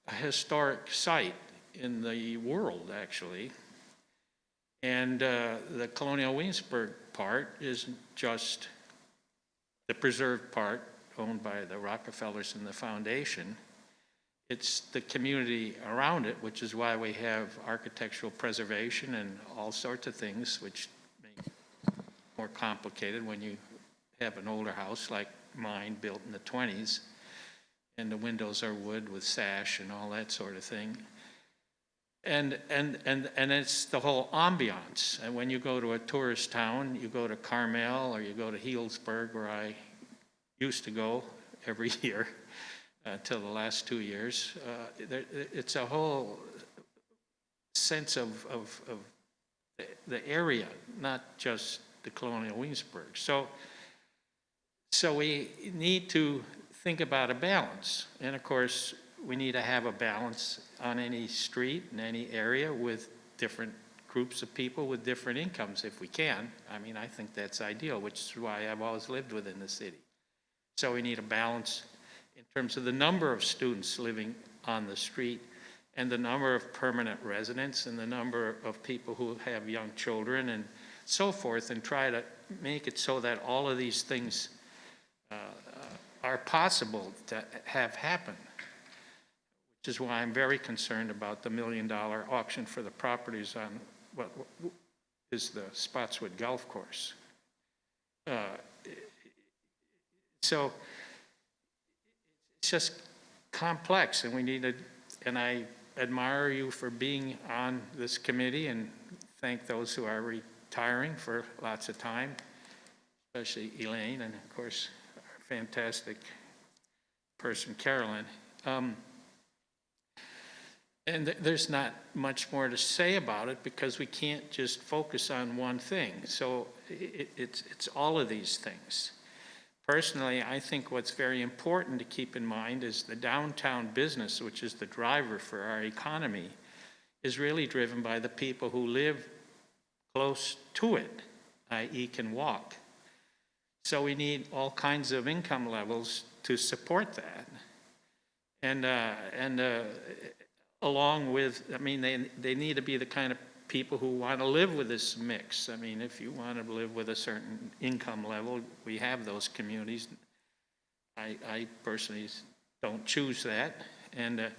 a historic site in the world, actually. And the Colonial Williamsburg part isn't just the preserved part owned by the Rockefellers and the Foundation. It's the community around it, which is why we have architectural preservation and all sorts of things, which make it more complicated when you have an older house like mine built in the 20s, and the windows are wood with sash and all that sort of thing. And it's the whole ambiance. And when you go to a tourist town, you go to Carmel or you go to Healdsburg, where I used to go every year till the last 2 years. It's a whole sense of the area, not just the Colonial Williamsburg. So we need to think about a balance. And of course, we need to have a balance on any street in any area with different groups of people with different incomes if we can. I mean, I think that's ideal, which is why I've always lived within the city. So we need a balance in terms of the number of students living on the street and the number of permanent residents and the number of people who have young children and so forth, and try to make it so that all of these things are possible to have happen, which is why I'm very concerned about the $1 million auction for the properties on what is the Spotswood Golf Course. So it's just complex, and we need to, and I admire you for being on this committee and thank those who are retiring for lots of time, especially Elaine and of course our fantastic person Carolyn. And there's not much more to say about it because we can't just focus on one thing. So it's all of these things. Personally, I think what's very important to keep in mind is the downtown business, which is the driver for our economy, is really driven by the people who live close to it, i.e. can walk. So we need all kinds of income levels to support that. And along with, I mean, they need to be the kind of people who want to live with this mix. I mean, if you want to live with a certain income level, we have those communities. I personally don't choose that. And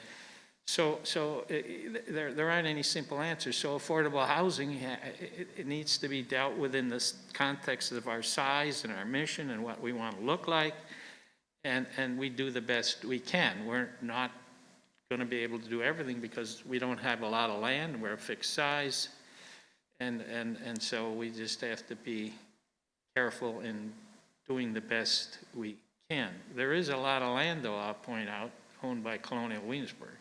so there aren't any simple answers. So affordable housing, it needs to be dealt with in the context of our size and our mission and what we want to look like. And we do the best we can. We're not going to be able to do everything because we don't have a lot of land. We're a fixed size. And so we just have to be careful in doing the best we can. There is a lot of land, though, I'll point out, owned by Colonial Williamsburg.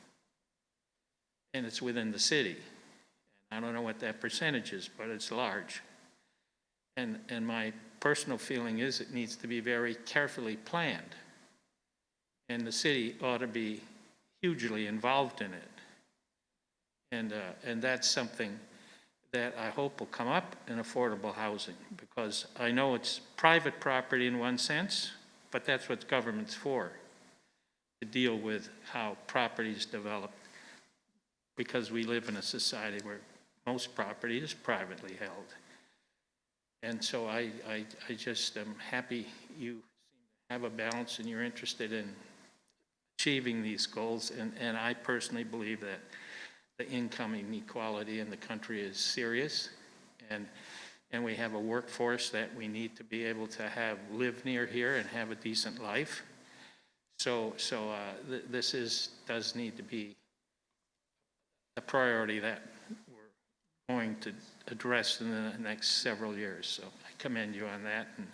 And it's within the city. I don't know what that percentage is, but it's large. And my personal feeling is it needs to be very carefully planned. And the city ought to be hugely involved in it. And that's something that I hope will come up in affordable housing, because I know it's private property in one sense, but that's what government's for, to deal with how property is developed, because we live in a society where most property is privately held. And so I just am happy you seem to have a balance and you're interested in achieving these goals, and I personally believe that the income inequality in the country is serious, and we have a workforce that we need to be able to have live near here and have a decent life. So this does need to be a priority that we're going to address in the next several years. So I commend you on that and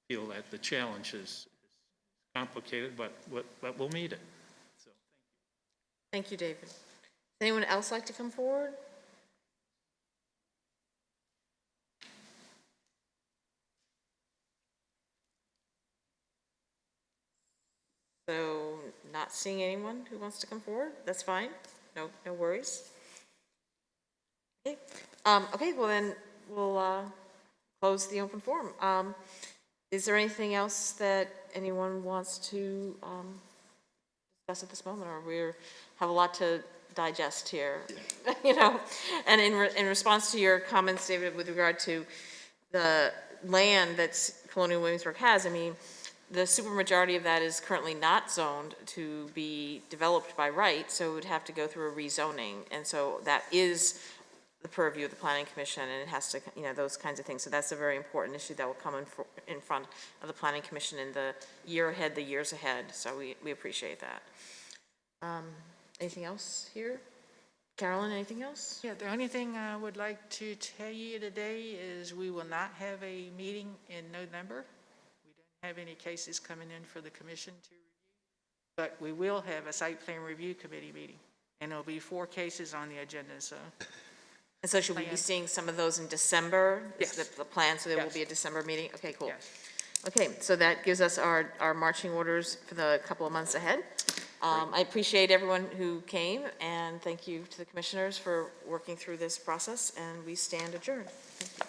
feel that the challenge is complicated, but we'll meet it. So Thank you, David. Does anyone else like to come forward? So, not seeing anyone who wants to come forward, that's fine. No worries. Okay, okay, well then, we'll close the open forum. Is there anything else that anyone wants to discuss at this moment, or we have a lot to digest here? You know, and in response to your comments, David, with regard to the land that Colonial Williamsburg has, I mean, the supermajority of that is currently not zoned to be developed by right, so it would have to go through a rezoning, and so that is the purview of the Planning Commission, and it has to, you know, those kinds of things. So that's a very important issue that will come in front of the Planning Commission in the year ahead, the years ahead. So we appreciate that. Anything else here? Carolyn, anything else? Yeah, the only thing I would like to tell you today is we will not have a meeting in November. We don't have any cases coming in for the commission to review, but we will have a site plan review committee meeting, and there'll be 4 cases on the agenda, so. And so should we be seeing some of those in December? Yes. Is the plan, so there will Yes. be a December meeting? Okay, cool. Yes. Okay, so that gives us our marching orders for the couple of months ahead. I appreciate everyone who came, and thank you to the commissioners for working through this process, and we stand adjourned. Thank you.